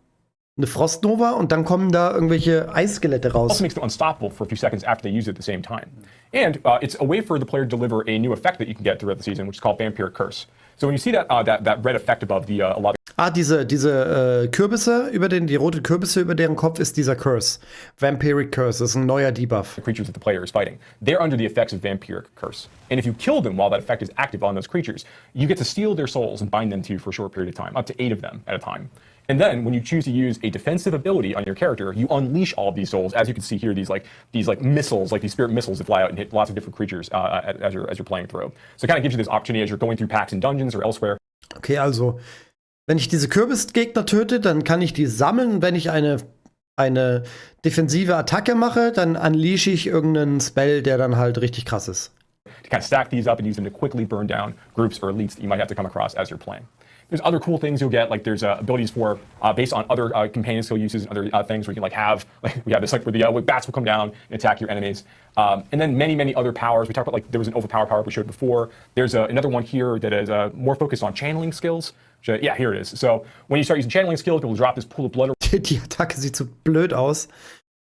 eine Frostnova, und dann kommen da irgendwelche Eisskelette raus. Also makes them unstoppable for a few seconds after they use it at the same time. And it's a way for the player to deliver a new effect that you can get throughout the season, which is called Vampiric Curse. So when you see that red effect above the a lot. Diese Kürbisse die rote Kürbisse über deren Kopf ist dieser Curse. Vampiric Curse, das ist ein neuer Debuff. The creatures that the player is fighting, they're under the effects of Vampiric Curse. And if you kill them while that effect is active on those creatures, you get to steal their souls and bind them to you for a short period of time, up to 8 of them at a time. And then when you choose to use a defensive ability on your character, you unleash all of these souls. As you can see here, these missiles, like these spirit missiles that fly out and hit lots of different creatures as you're playing through. So it kind of gives you this opportunity as you're going through packs and dungeons or elsewhere. Okay, also wenn ich diese Kürbisgegner töte, dann kann ich die sammeln. Wenn ich eine defensive Attacke mache, dann unleashe ich irgendeinen Spell, der dann halt richtig krass ist. To kind of stack these up and use them to quickly burn down groups or elites that you might have to come across as you're playing. There's other cool things you'll get, like there's abilities for based on other companion skill uses and other things where you can we have this where the bats will come down and attack your enemies. And then many other powers. We talked about there was an overpower power we showed before. There's another one here that is more focused on channeling skills. Yeah, here it is. So when you start using channeling skills, it will drop this pool of blood. Die Attacke sieht so blöd aus.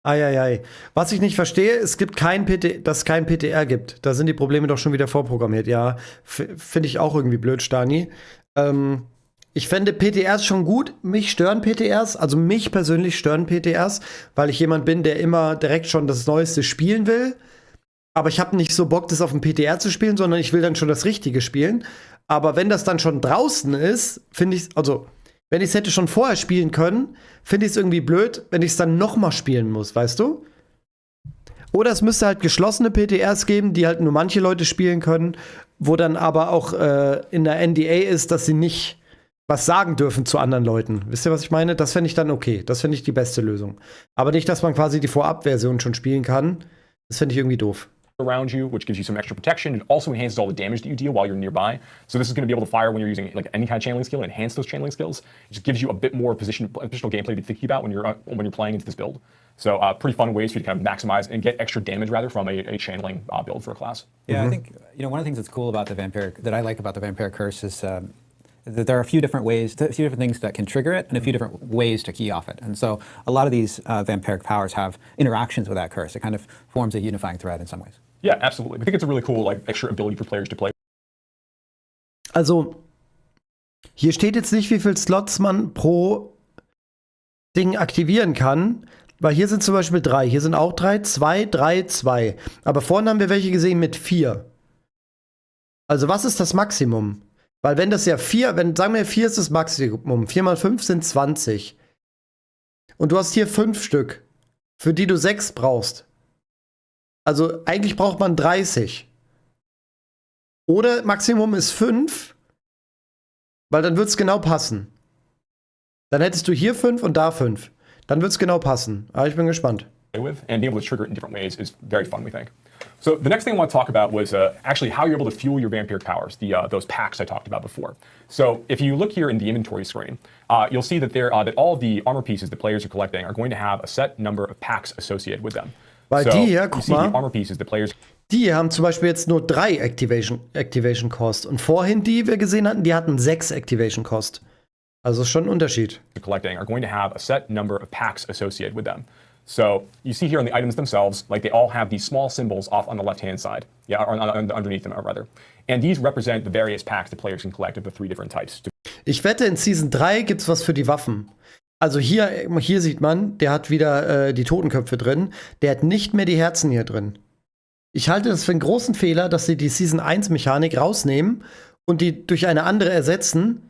Eieiei. Was ich nicht verstehe, es gibt dass es kein PTR gibt. Da sind die Probleme doch schon wieder vorprogrammiert. Ja, finde ich auch irgendwie blöd, Stani. Ich fände PTRs schon gut. Mich stören PTRs, also mich persönlich stören PTRs, weil ich jemand bin, der immer direkt schon das Neueste spielen will. Aber ich habe nicht so Bock, das auf dem PTR zu spielen, sondern ich will dann schon das Richtige spielen. Aber wenn das dann schon draußen ist, finde ich, also wenn ich es hätte schon vorher spielen können, finde ich es irgendwie blöd, wenn ich es dann noch mal spielen muss, weißt du? Oder es müsste halt geschlossene PTRs geben, die halt nur manche Leute spielen können, wo dann aber auch in der NDA ist, dass sie nicht was sagen dürfen zu anderen Leuten. Wisst ihr, was ich meine? Das fände ich dann okay. Das fände ich die beste Lösung. Aber nicht, dass man quasi die Vorabversion schon spielen kann. Das fände ich irgendwie doof. Around you, which gives you some extra protection. It also enhances all the damage that you deal while you're nearby. So this is going to be able to fire when you're using like any kind of channeling skill and enhance those channeling skills. It just gives you a bit more additional gameplay to be thinking about when you're playing into this build. So pretty fun ways for you to kind of maximize and get extra damage rather from a channeling build for a class. Yeah, I think one of the things that's cool about the that I like about the Vampiric Curse is that there are a few different things that can trigger it and a few different ways to key off it. And so a lot of these vampiric powers have interactions with that curse. It kind of forms a unifying thread in some ways. Yeah, absolutely. I think it's a really cool extra ability for players to play. Also, hier steht jetzt nicht, wie viel Slots man pro Ding aktivieren kann, weil hier sind zum Beispiel 3. Hier sind auch 3, 2, 3, 2. Aber vorhin haben wir welche gesehen mit 4. Also, was ist das Maximum? Weil wenn das ja 4, sagen wir 4 ist das Maximum, 4 mal 5 sind 20. Und du hast hier 5 Stück, für die du 6 brauchst. Also eigentlich braucht man 30. Oder Maximum ist 5, weil dann wird es genau passen. Dann hättest du hier 5 und da 5. Dann wird es genau passen. Aber ich bin gespannt. With and being able to trigger it in different ways is very fun, we think. So the next thing I want to talk about was actually how you're able to fuel your vampiric powers, those packs I talked about before. So if you look here in the inventory screen, you'll see that that all the armor pieces the players are collecting are going to have a set number of packs associated with them. Weil so die hier, guck mal, the armor pieces the players die hier haben zum Beispiel jetzt nur 3 Activation Cost. Und vorhin die wir gesehen hatten, die hatten 6 Activation Cost. Also schon ein Unterschied. collecting are going to have a set number of packs associated with them. So you see here on the items themselves, like they all have these small symbols off on the left-hand side, yeah, or underneath them, or rather. And these represent the various packs that players can collect of the 3 different types. Ich wette, in Season 3 gibt's was für die Waffen. Also hier sieht man, der hat wieder die Totenköpfe drin. Der hat nicht mehr die Herzen hier drin. Ich halte das für einen großen Fehler, dass sie die Season 1 Mechanik rausnehmen und die durch eine andere ersetzen.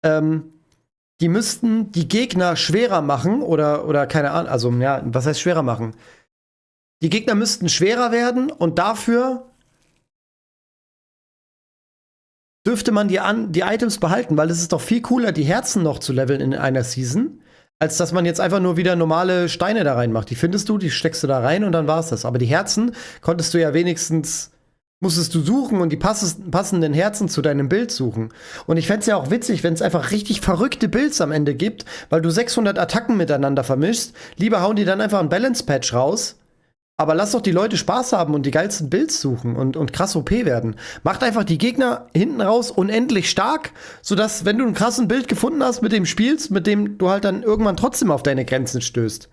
Die müssten die Gegner schwerer machen oder keine Ahnung, also ja, was heißt schwerer machen? Die Gegner müssten schwerer werden und dafür dürfte man die Items behalten, weil es ist doch viel cooler, die Herzen noch zu leveln in einer Season, als dass man jetzt einfach nur wieder normale Steine da reinmacht. Die findest du, die steckst du da rein und dann war's das. Aber die Herzen konntest du ja wenigstens, musstest du suchen und die passenden Herzen zu deinem Bild suchen. Und ich fänd's ja auch witzig, wenn es einfach richtig verrückte Builds am Ende gibt, weil du 600 Attacken miteinander vermischst. Lieber hauen die dann einfach ein Balance-Patch raus. Aber lass doch die Leute Spaß haben und die geilsten Builds suchen und krass OP werden. Macht einfach die Gegner hinten raus unendlich stark, sodass, wenn du einen krassen Bild gefunden hast, mit dem spielst, mit dem du halt dann irgendwann trotzdem auf deine Grenzen stößt.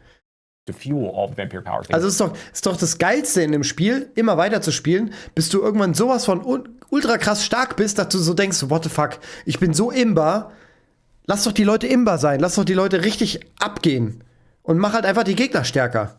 To fuel all the vampire powers. Also ist doch das Geilste in dem Spiel, immer weiter zu spielen, bis du irgendwann sowas von ultra krass stark bist, dass du so denkst, what the fuck, ich bin so imbar. Lass doch die Leute imbar sein, lass doch die Leute richtig abgehen. Und mach halt einfach die Gegner stärker.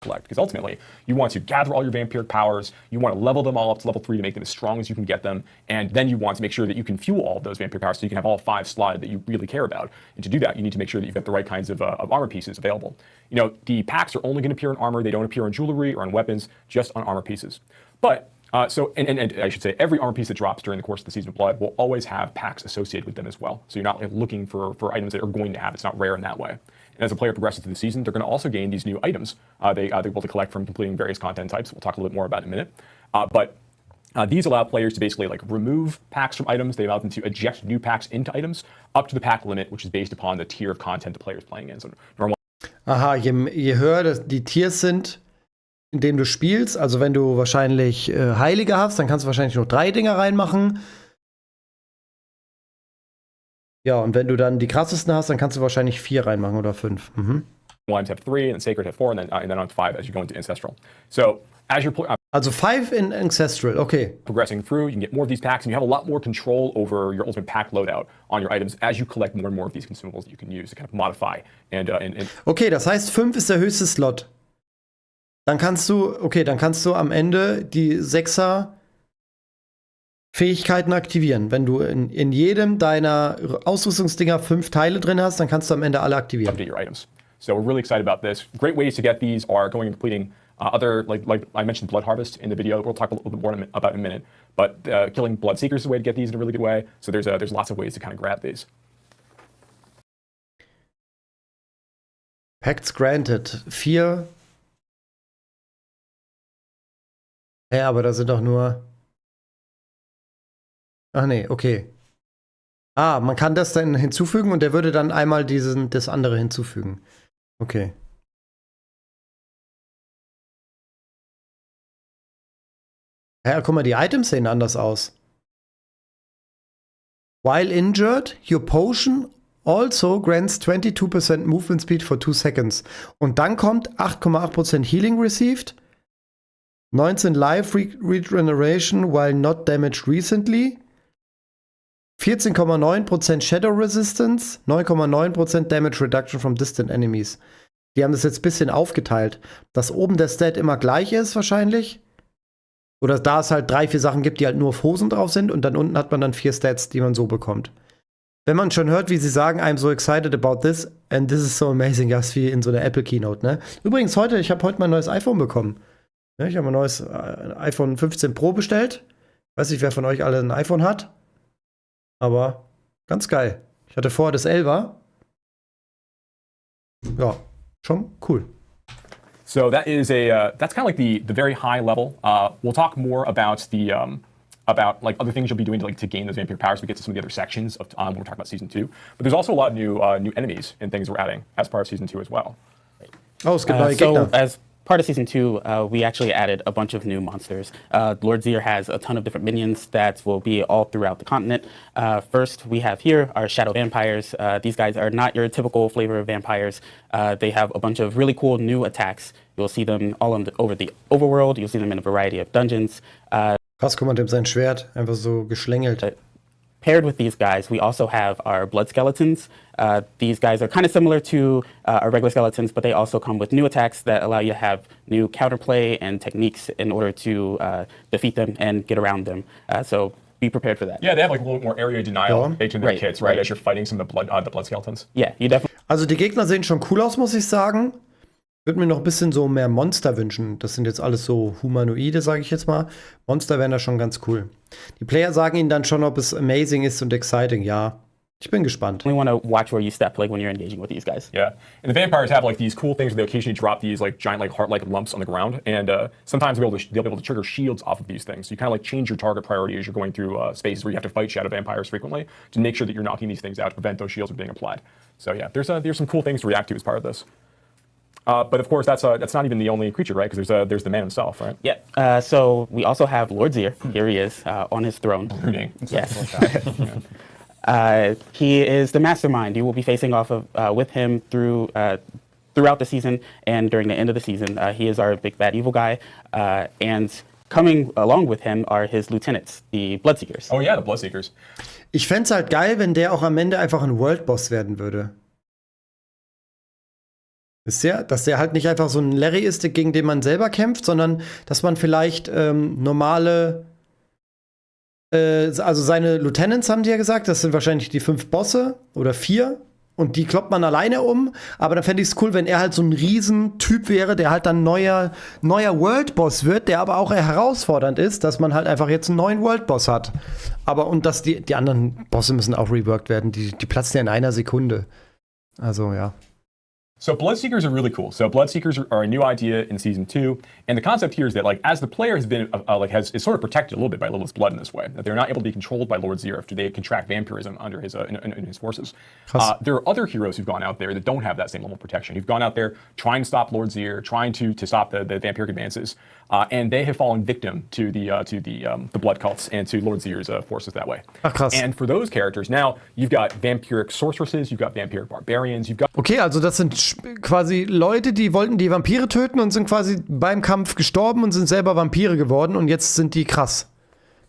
Collect, because ultimately you want to gather all your vampiric powers, you want to level them all up to level 3 to make them as strong as you can get them, and then you want to make sure that you can fuel all of those vampiric powers so you can have all 5 slotted that you really care about. And to do that, you need to make sure that you've got the right kinds of armor pieces available. You know, the packs are only going to appear in armor, they don't appear in jewelry or on weapons, just on armor pieces. But and I should say, every armor piece that drops during the course of the Season of Blood will always have packs associated with them as well. So you're not like, looking for items that are going to have. It's not rare in that way. And as a player progresses through the season, they're going to also gain these new items they're able to collect from completing various content types. We'll talk a little bit more about in a minute. But these allow players to basically like remove packs from items. They allow them to eject new packs into items up to the pack limit, which is based upon the tier of content the player is playing in. So normal. Aha, je höher die Tiers sind, in denen du spielst, also wenn du wahrscheinlich Heilige hast, dann kannst du wahrscheinlich nur 3 Dinger reinmachen. Ja, und wenn du dann die krassesten hast, dann kannst du wahrscheinlich 4 reinmachen oder 5. Ones have 3, and Sacred have 4, and then on 5 as you go into Ancestral. So as you're also 5 in Ancestral, okay. Progressing through, you can get more of these packs, and you have a lot more control over your ultimate pack loadout on your items as you collect more and more of these consumables that you can use to kind of modify and okay, das heißt 5 ist der höchste Slot. Dann kannst du am Ende die 6er Fähigkeiten aktivieren. Wenn du in jedem deiner Ausrüstungsdinger 5 Teile drin hast, dann kannst du am Ende alle aktivieren. Update your items. So we're really excited about this. Great ways to get these are going and completing other, like I mentioned, Blood Harvest in the video. We'll talk a little bit more about in a minute. But killing Blood Seekers is a way to get these in a really good way. So there's lots of ways to kind of grab these. Pacts granted. 4. Ja, aber da sind doch nur. Ach nee, okay. Ah, man kann das dann hinzufügen und der würde dann einmal das andere hinzufügen. Okay. Ja, guck mal, die Items sehen anders aus. While injured, your potion also grants 22% movement speed for 2 seconds. Und dann kommt 8,8% healing received, 19 life regeneration while not damaged recently, 14,9% Shadow Resistance, 9,9% Damage Reduction from Distant Enemies. Die haben das jetzt ein bisschen aufgeteilt, dass oben der Stat immer gleich ist wahrscheinlich. Oder da es halt 3, 4 Sachen gibt, die halt nur auf Hosen drauf sind und dann unten hat man dann 4 Stats, die man so bekommt. Wenn man schon hört, wie sie sagen, I'm so excited about this and this is so amazing, das wie in so einer Apple Keynote, ne? Übrigens, ich habe heute mein neues iPhone bekommen. Ich habe ein neues iPhone 15 Pro bestellt. Weiß nicht, wer von euch alle ein iPhone hat. Aber ganz geil. Ich hatte vorher das 11er. Ja, schon cool. So that is that's kind of like the very high level. We'll talk more about the about like other things you'll be doing to gain those vampire powers. We get to some of the other sections of when we're talking about Season 2. But there's also a lot of new enemies and things we're adding as part of Season 2 as well. Oh, es gibt neue Gegner. So as part of Season 2, we actually added a bunch of new monsters. Lord Zir has a ton of different minions that will be all throughout the continent. First, we have here our shadow vampires. These guys are not your typical flavor of vampires. They have a bunch of really cool new attacks. You'll see them all over the overworld. You'll see them in a variety of dungeons. Krass, guck mal, dem sein Schwert einfach so geschlängelt. Paired with these guys, we also have our blood skeletons. These guys are kind of similar to our regular skeletons, but they also come with new attacks that allow you to have new counterplay and techniques in order to defeat them and get around them. So be prepared for that. Yeah, they have like a little more area denial baked in their Right, kits, right? right. As you're fighting some of the blood skeletons. Yeah, you definitely. Also die Gegner sehen schon cool aus, muss ich sagen. Würde mir noch ein bisschen so mehr Monster wünschen. Das sind jetzt alles so Humanoide, sage ich jetzt mal. Monster wären da schon ganz cool. Die Player sagen ihnen dann schon, ob es amazing ist und exciting. Ja, ich bin gespannt. We want to watch where you step, like when you're engaging with these guys. Yeah, and the vampires have like these cool things where they occasionally drop these like giant like heart-like lumps on the ground, and sometimes they'll be able to trigger shields off of these things. So you kind of like change your target priority as you're going through spaces where you have to fight shadow vampires frequently to make sure that you're knocking these things out to prevent those shields from being applied. So yeah, there's some cool things to react to as part of this. But of course, that's not even the only creature, right? Because there's the man himself, right? Yeah. So we also have Lord Zir. Here he is on his throne. Yes. He is the mastermind. You will be facing off of with him throughout the season and during the end of the season. He is our big bad evil guy, and coming along with him are his lieutenants, the Bloodseekers. Oh yeah, the Bloodseekers. Ich fänd's halt geil, wenn der auch am Ende einfach ein World-Boss werden würde. Wisst ihr? Dass der halt nicht einfach so ein Larry ist, gegen den man selber kämpft, sondern dass man vielleicht normale also seine Lieutenants haben die ja gesagt, das sind wahrscheinlich die 5 Bosse oder 4 und die kloppt man alleine um, aber dann fände ich es cool, wenn er halt so ein Riesentyp wäre, der halt dann neuer World-Boss wird, der aber auch eher herausfordernd ist, dass man halt einfach jetzt einen neuen World-Boss hat. Aber und dass die anderen Bosse müssen auch reworked werden, die platzen ja in einer Sekunde. Also ja. So Bloodseekers are really cool. So Bloodseekers are a new idea in Season 2, and the concept here is that, like, as the player has been, is sort of protected a little bit by Lilith's blood in this way, that they're not able to be controlled by Lord Zir after they contract vampirism under his in his forces. There are other heroes who've gone out there that don't have that same level of protection. Who've gone out there trying to stop Lord Zir, trying to stop the vampiric advances, and they have fallen victim to the blood cults and to Lord Zir's forces that way. Ach, krass. And for those characters, now you've got vampiric sorceresses, you've got vampiric barbarians, you've got Okay, also das sind quasi Leute, die wollten die Vampire töten und sind quasi beim Kampf gestorben und sind selber Vampire geworden und jetzt sind die krass.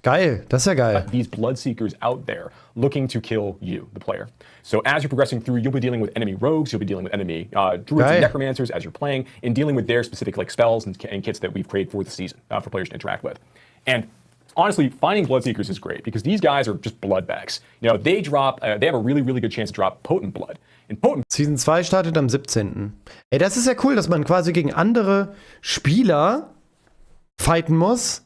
Geil, das ist ja geil. These Bloodseekers out there looking to kill you, the player. So as you're progressing through, you'll be dealing with enemy rogues, you'll be dealing with enemy druids and necromancers as you're playing, and dealing with their specific like spells and kits that we've created for the season for players to interact with. And honestly, finding Bloodseekers is great because these guys are just blood bags. You know, they have a really, really good chance to drop potent blood. And potent Season 2 startet am 17. Ey, das ist ja cool, dass man quasi gegen andere Spieler fighten muss.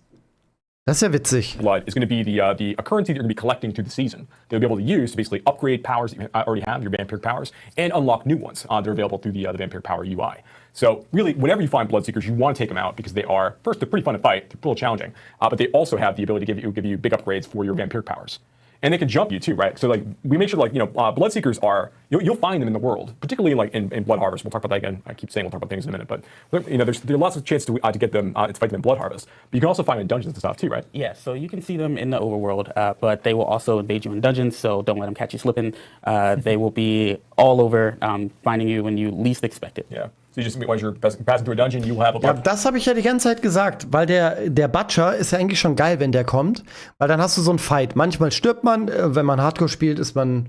Das ist ja witzig. blood is going to be the currency that you're going to be collecting through the season. They'll be able to use to basically upgrade powers that you already have, your vampiric powers, and unlock new ones that are available through the vampiric power UI. So really, whenever you find Bloodseekers, you want to take them out because they are, first, they're pretty fun to fight, they're pretty challenging, but they also have the ability to give you big upgrades for your vampiric powers. And they can jump you too, right? So like we make sure like, you know, Bloodseekers are, you'll find them in the world, particularly like in Blood Harvest. We'll talk about that again. I keep saying we'll talk about things in a minute, but you know, there are lots of chances to get them, to fight them in Blood Harvest. But you can also find them in dungeons and stuff too, right? Yeah, so you can see them in the overworld, but they will also invade you in dungeons, so don't let them catch you slipping. They will be all over, finding you when you least expect it. Yeah. So you just, as you're passing through a dungeon, you will have a Ja, das habe ich ja die ganze Zeit gesagt, weil der Butcher ist ja eigentlich schon geil, wenn der kommt, weil dann hast du so einen Fight. Manchmal stirbt man, wenn man Hardcore spielt, ist man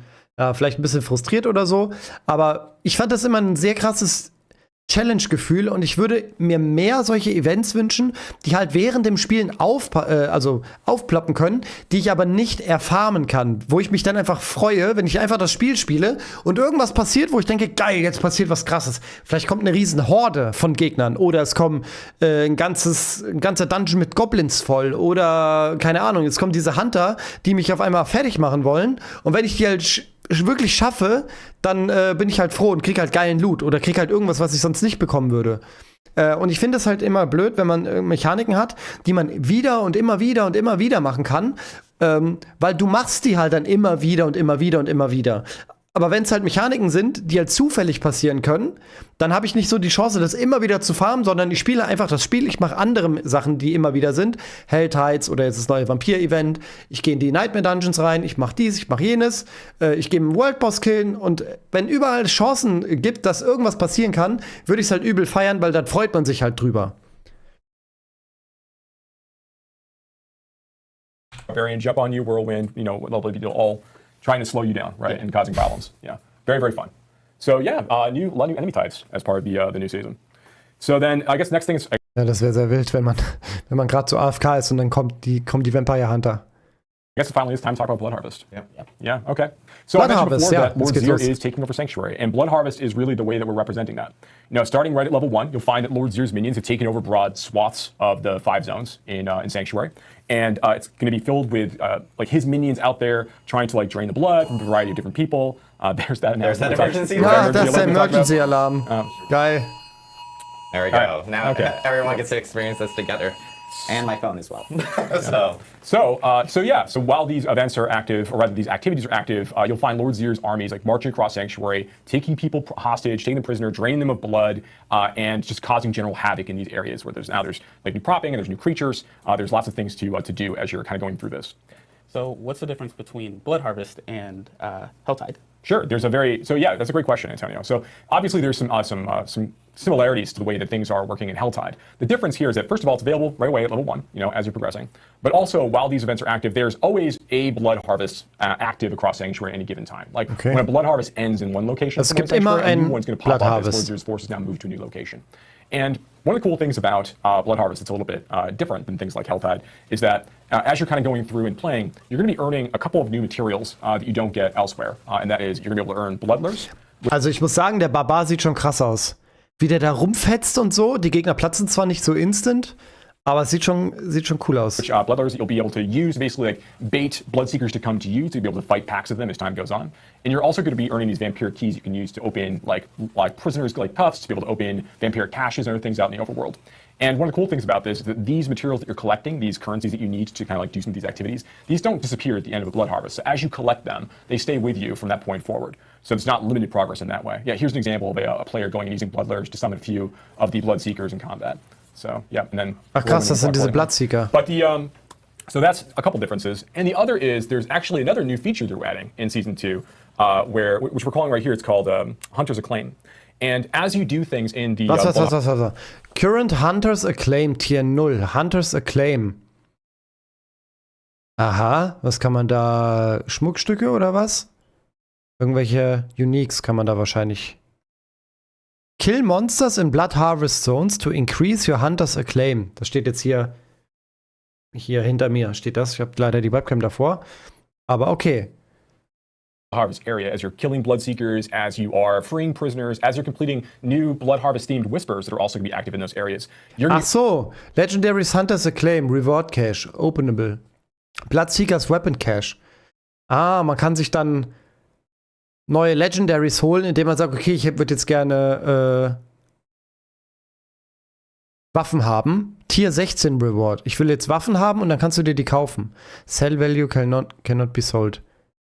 vielleicht ein bisschen frustriert oder so, aber ich fand das immer ein sehr krasses Challenge-Gefühl und ich würde mir mehr solche Events wünschen, die halt während dem Spielen aufploppen können, die ich aber nicht erfarmen kann, wo ich mich dann einfach freue, wenn ich einfach das Spiel spiele und irgendwas passiert, wo ich denke, geil, jetzt passiert was Krasses. Vielleicht kommt eine riesen Horde von Gegnern oder es kommen ein ganzer Dungeon mit Goblins voll oder keine Ahnung, jetzt kommen diese Hunter, die mich auf einmal fertig machen wollen und wenn ich die halt wirklich schaffe, dann bin ich halt froh und krieg halt geilen Loot oder krieg halt irgendwas, was ich sonst nicht bekommen würde. Und ich finde es halt immer blöd, wenn man Mechaniken hat, die man wieder und immer wieder und immer wieder machen kann, weil du machst die halt dann immer wieder und immer wieder und immer wieder. Aber wenn es halt Mechaniken sind, die halt zufällig passieren können, dann habe ich nicht so die Chance, das immer wieder zu farmen, sondern ich spiele einfach das Spiel. Ich mache andere Sachen, die immer wieder sind. Helltides oder jetzt das neue Vampir-Event. Ich gehe in die Nightmare-Dungeons rein. Ich mache dies, ich mache jenes. Ich gehe einen World-Boss killen. Und wenn überall Chancen gibt, dass irgendwas passieren kann, würde ich es halt übel feiern, weil dann freut man sich halt drüber. Barbarian jump on you, whirlwind, you know, all trying to slow you down, right, and causing problems. Yeah, very, very fun. So yeah, a lot of new enemy types as part of the new season. So then I guess next thing is. Ja, das wäre sehr wild, wenn man gerade so AFK ist und dann kommen die Vampire Hunter. I guess finally it's time to talk about Blood Harvest. Yeah, okay. So Blood I mentioned Harvest, before yeah, that Lord let's Zir get is taking over Sanctuary, and Blood Harvest is really the way that we're representing that. You know, starting right at level 1, you'll find that Lord Zir's minions have taken over broad swaths of the 5 zones in Sanctuary, and it's going to be filled with like his minions out there trying to like drain the blood from a variety of different people. There's that emergency Ja, das ist der Emergency-Alarm. Geil. There we go. Right. Now Okay. everyone gets to experience this together. And my phone as well. So So while these events are active, or rather these activities are active, you'll find Lord Zir's armies like marching across Sanctuary, taking people hostage, taking them prisoner, draining them of blood, and just causing general havoc in these areas where there's like new propping and there's new creatures. There's lots of things to do as you're kind of going through this. So what's the difference between Blood Harvest and Helltide? Sure, that's a great question, Antonio. So obviously there's some similarities to the way that things are working in Helltide. The difference here is that first of all, it's available right away at level 1, you know, as you're progressing. But also, while these events are active, there's always a Blood Harvest active across Sanctuary at any given time. Like when a Blood Harvest ends in one location, Es gibt immer a new ein one's going to pop Blood up as Harvest. Lord Zir's forces now move to a new location. And one of the cool things about Blood Harvest that's a little bit different than things like Helltide is that as you're kind of going through and playing, you're going to be earning a couple of new materials that you don't get elsewhere. And that is, you're going to be able to earn Bloodlures. Also ich muss sagen, der Barbar sieht schon krass aus. Wie der da rumfetzt und so. Die Gegner platzen zwar nicht so instant, aber es sieht schon cool aus. Which Bloodlures that you'll be able to use, basically like bait Bloodseekers to come to you to be able to fight packs of them as time goes on. And you're also going to be earning these vampiric keys you can use to open like prisoners like cuffs, to be able to open vampiric caches and other things out in the overworld. And one of the cool things about this is that these materials that you're collecting, these currencies that you need to kind of like do some of these activities, these don't disappear at the end of a Blood Harvest. So as you collect them, they stay with you from that point forward. So it's not limited progress in that way. Yeah, here's an example of a player going and using Bloodlures to summon a few of the Bloodseekers in combat. So yeah, and then. Ach krass, das sind diese Bloodseeker. But so that's a couple differences. And the other is there's actually another new feature they're adding in Season 2, which we're calling right here, it's called Hunter's Acclaim. And as you do things in the... Was? Current Hunter's Acclaim, Tier 0. Hunter's Acclaim. Aha, was kann man da? Schmuckstücke oder was? Irgendwelche Uniques kann man da wahrscheinlich. Kill monsters in Blood Harvest Zones to increase your Hunter's Acclaim. Das steht jetzt hier hinter mir steht das. Ich habe leider die Webcam davor. Aber okay. Harvest area as you're killing Bloodseekers, as you are freeing prisoners, as you're completing new Blood Harvest themed whispers that are also going to be active in those areas. Ach so, Legendary's Hunter's Acclaim, Reward Cache, Openable. Bloodseekers Weapon Cache. Ah, man kann sich dann neue Legendaries holen, indem man sagt, okay, ich würde jetzt gerne Waffen haben. Tier 16 Reward. Ich will jetzt Waffen haben und dann kannst du dir die kaufen. Sell value cannot be sold.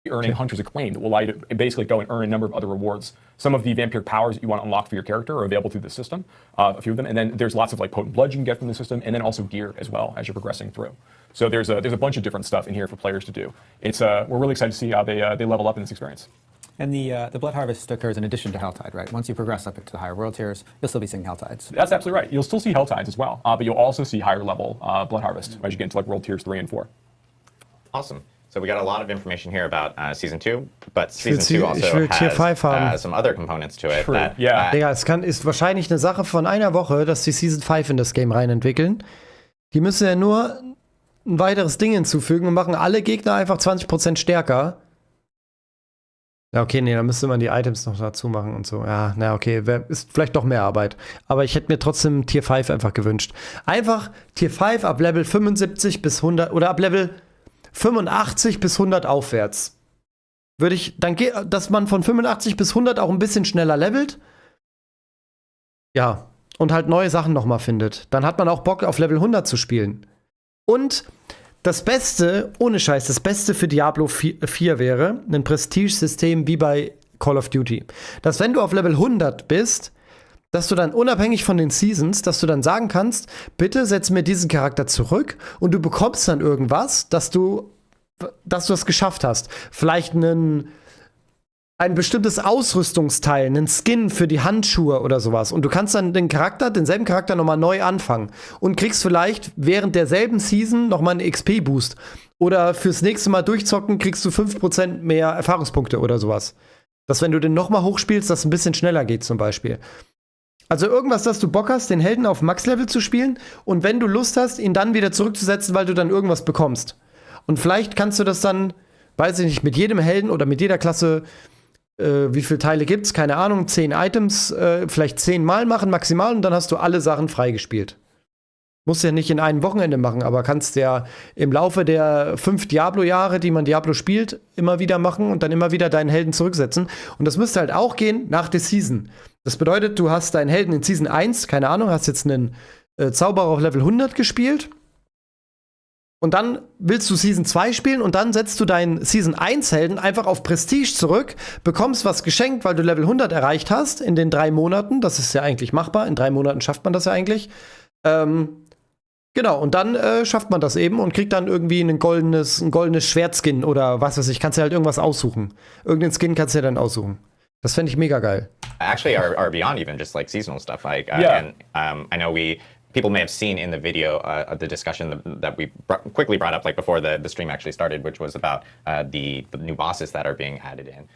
Earning Hunter's Acclaim that will allow you to basically go and earn a number of other rewards. Some of the vampiric powers that you want to unlock for your character are available through the system, a few of them, and then there's lots of like potent blood you can get from the system, and then also gear as well as you're progressing through. So there's a bunch of different stuff in here for players to do. It's we're really excited to see how they level up in this experience. And the Blood Harvest occurs in addition to Helltide, right? Once you progress up into the higher world tiers, you'll still be seeing Helltides. That's absolutely right. You'll still see Helltides as well, but you'll also see higher level Blood Harvest as you get into like world tiers 3 and 4. Awesome. So we got a lot of information here about Season 2, but Season 2 also has some other components to it. That, yeah. Digga, ist wahrscheinlich eine Sache von einer Woche, dass die Season 5 in das Game rein entwickeln. Die müssen ja nur ein weiteres Ding hinzufügen und machen alle Gegner einfach 20% stärker. Ja, okay, nee, dann müsste man die Items noch dazu machen und so. Ja, na okay, ist vielleicht doch mehr Arbeit. Aber ich hätte mir trotzdem Tier 5 einfach gewünscht. Einfach Tier 5 ab Level 75 bis 100 oder ab Level 85 bis 100 aufwärts. Würde ich, dann dass man von 85 bis 100 auch ein bisschen schneller levelt. Ja, und halt neue Sachen nochmal findet. Dann hat man auch Bock, auf Level 100 zu spielen. Und das Beste, ohne Scheiß, das Beste für Diablo 4 wäre ein Prestige-System wie bei Call of Duty. Dass wenn du auf Level 100 bist, dass du dann unabhängig von den Seasons, dass du dann sagen kannst, bitte setz mir diesen Charakter zurück und du bekommst dann irgendwas, dass du das geschafft hast. Vielleicht ein bestimmtes Ausrüstungsteil, einen Skin für die Handschuhe oder sowas. Und du kannst dann denselben Charakter nochmal neu anfangen und kriegst vielleicht während derselben Season nochmal einen XP-Boost. Oder fürs nächste Mal durchzocken kriegst du 5% mehr Erfahrungspunkte oder sowas. Dass wenn du den nochmal hochspielst, das ein bisschen schneller geht zum Beispiel. Also irgendwas, dass du Bock hast, den Helden auf Max-Level zu spielen und wenn du Lust hast, ihn dann wieder zurückzusetzen, weil du dann irgendwas bekommst. Und vielleicht kannst du das dann, weiß ich nicht, mit jedem Helden oder mit jeder Klasse, wie viele Teile gibt's? Keine Ahnung, 10 Items, vielleicht 10 Mal machen maximal und dann hast du alle Sachen freigespielt. Musst ja nicht in einem Wochenende machen, aber kannst ja im Laufe der 5 Diablo-Jahre, die man Diablo spielt, immer wieder machen und dann immer wieder deinen Helden zurücksetzen. Und das müsste halt auch gehen nach der Season. Das bedeutet, du hast deinen Helden in Season 1, keine Ahnung, hast jetzt einen Zauberer auf Level 100 gespielt. Und dann willst du Season 2 spielen und dann setzt du deinen Season 1 Helden einfach auf Prestige zurück, bekommst was geschenkt, weil du Level 100 erreicht hast in den 3 Monaten. Das ist ja eigentlich machbar. In 3 Monaten schafft man das ja eigentlich. Genau, und dann schafft man das eben und kriegt dann irgendwie ein goldenes Schwertskin oder was weiß ich. Kannst du halt irgendwas aussuchen. Irgendeinen Skin kannst du ja dann aussuchen. Das fände ich mega geil. Actually, are beyond even just like seasonal stuff. Like, Yeah. and I know people may have seen in the video the discussion that we quickly brought up like before the stream actually started, which was about the new bosses that are being added in.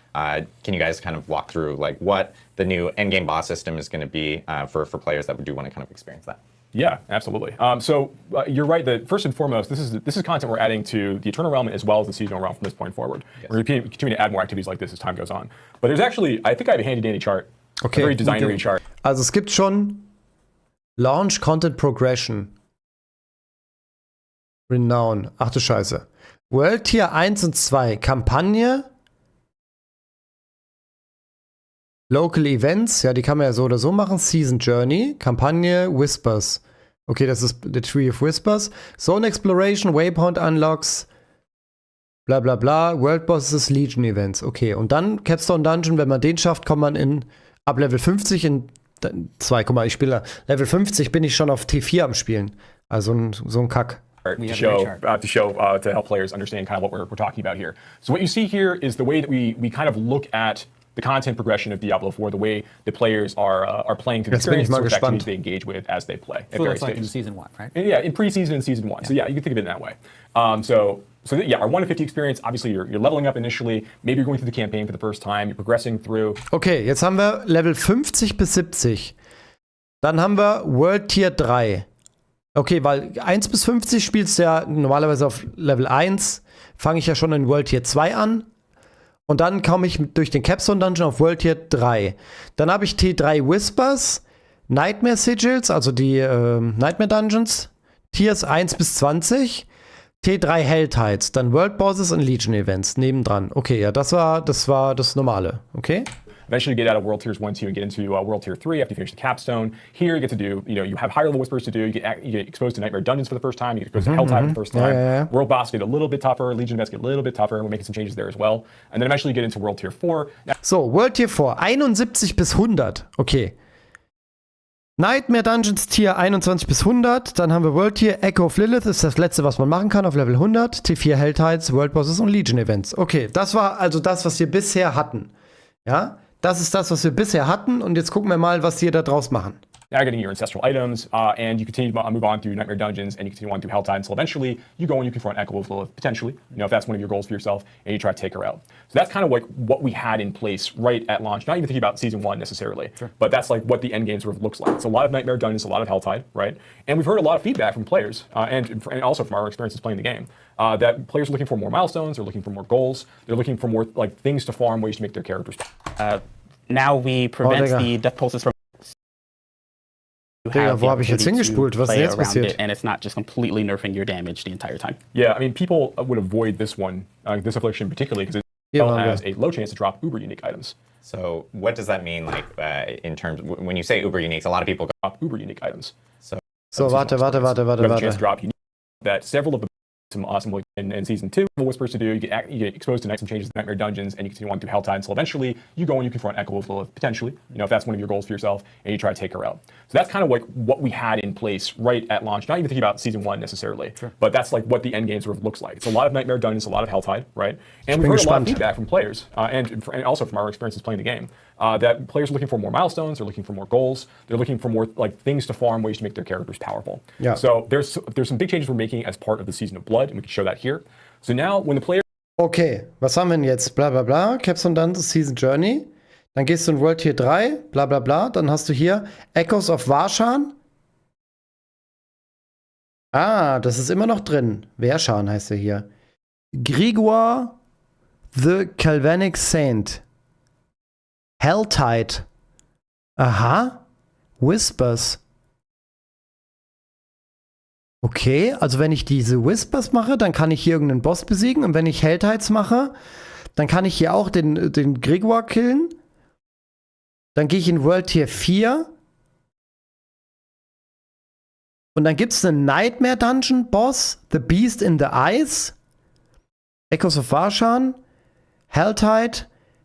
Can you guys kind of walk through like what the new endgame boss system is going to be for players that do want to kind of experience that? Yeah, absolutely. So you're right that first and foremost, this is content we're adding to the Eternal Realm as well as the Seasonal Realm from this point forward. Yes. We're going to continue to add more activities like this as time goes on. But there's actually, I think I have a handy dandy chart, okay, a very designery chart. Also es gibt schon Launch Content Progression. Renown. Ach du Scheiße. World Tier 1 und 2. Kampagne. Local Events, ja, die kann man ja so oder so machen. Season Journey, Kampagne, Whispers. Okay, das ist The Tree of Whispers. Zone Exploration, Waypoint Unlocks, bla bla bla. World Bosses, Legion Events. Okay, und dann Capstone Dungeon, wenn man den schafft, kommt man ab Level 50 in 2. Guck mal, ich spiele Level 50, bin ich schon auf T4 am Spielen. Also so ein Kack. To help players understand kind of what we're talking about here. So what you see here is the way that we kind of look at the content progression of Diablo 4, the way the players are playing through the experience, sort of activities they engage with as they play. So it's like in Season 1, right? And yeah, in pre-season and Season 1. Yeah. So yeah, you can think of it in that way. So yeah, our 1 to 50 experience, obviously you're leveling up initially, maybe you're going through the campaign for the first time, you're progressing through. Okay, jetzt haben wir Level 50 bis 70. Dann haben wir World Tier 3. Okay, weil 1 bis 50 spielst du ja normalerweise auf Level 1, fange ich ja schon in World Tier 2 an. Und dann komme ich durch den Capstone Dungeon auf World Tier 3. Dann habe ich T3 Whispers, Nightmare Sigils, also die Nightmare Dungeons, Tiers 1 bis 20, T3 Helltides, dann World Bosses und Legion Events nebendran. Okay, ja, das war das Normale, okay? Eventually you get out of World Tiers 1, 2, and get into World Tier 3 after you finish the capstone. Here you get to do, you have higher level whispers to do, you get exposed to Nightmare Dungeons for the first time, you get exposed to Helltide for the first time. Yeah. World Boss get a little bit tougher, Legion Events get a little bit tougher, and we're making some changes there as well. And then eventually you get into World Tier 4. So, World Tier 4, 71 bis 100, okay. Nightmare Dungeons Tier 21 bis 100, dann haben wir World Tier Echo of Lilith, ist das letzte, was man machen kann auf Level 100, T4 Helltides, World Bosses und Legion Events. Okay, das war also das, was wir bisher hatten. Ja? Das ist das, was wir bisher hatten und jetzt gucken wir mal, was wir da draus machen. Now you're getting your ancestral items, and you continue to move on through Nightmare Dungeons, and you continue on through Helltide until eventually you go and you confront Echo of Lilith, potentially, if that's one of your goals for yourself, and you try to take her out. So that's kind of like what we had in place right at launch. Not even thinking about Season 1 necessarily, but that's like what the end game sort of looks like. It's a lot of Nightmare Dungeons, a lot of Helltide, right? And we've heard a lot of feedback from players, and also from our experiences playing the game, that players are looking for more milestones, they're looking for more goals, they're looking for more like things to farm, ways to make their characters. Now we prevent the death pulses from. Digga, wo habe ich jetzt hingespult? Was ist jetzt passiert? And it's not just completely nerfing your damage the entire time. Yeah, I mean, people would avoid this one, this affliction particularly, because it has a low chance to drop uber unique items. So what does that mean, like, in terms, when you say uber uniques, a lot of people drop uber unique items. So, warte. Chance to drop unique, that several of the some awesome work in Season 2. Whispers to do, you get exposed to some changes in Nightmare Dungeons, and you continue on through Helltide until eventually you go and you confront Echo of Lilith, potentially, if that's one of your goals for yourself, and you try to take her out. So that's kind of like what we had in place right at launch, not even thinking about Season 1 necessarily, but that's like what the end game sort of looks like. It's a lot of Nightmare Dungeons, a lot of Helltide, right? And we've heard a lot of feedback from players, and also from our experiences playing the game, that players are looking for more milestones, they're looking for more goals, they're looking for more like things to farm, ways to make their characters powerful. Yeah. So there's some big changes we're making as part of the Season of Blood, and we can show that here. So now when the player Okay, was haben wir denn jetzt? Bla bla bla, Caps und dann Season Journey. Dann gehst du in World Tier 3, bla bla bla. Dann hast du hier Echoes of Varshan. Ah, das ist immer noch drin. Varshan heißt er hier. Grigor the Galvanic Saint. Helltide. Aha. Whispers. Okay, also wenn ich diese Whispers mache, dann kann ich hier irgendeinen Boss besiegen. Und wenn ich Helltides mache, dann kann ich hier auch den Grigor killen. Dann gehe ich in World Tier 4. Und dann gibt es einen Nightmare Dungeon Boss, The Beast in the Eyes, Echoes of Varshan, Helltide,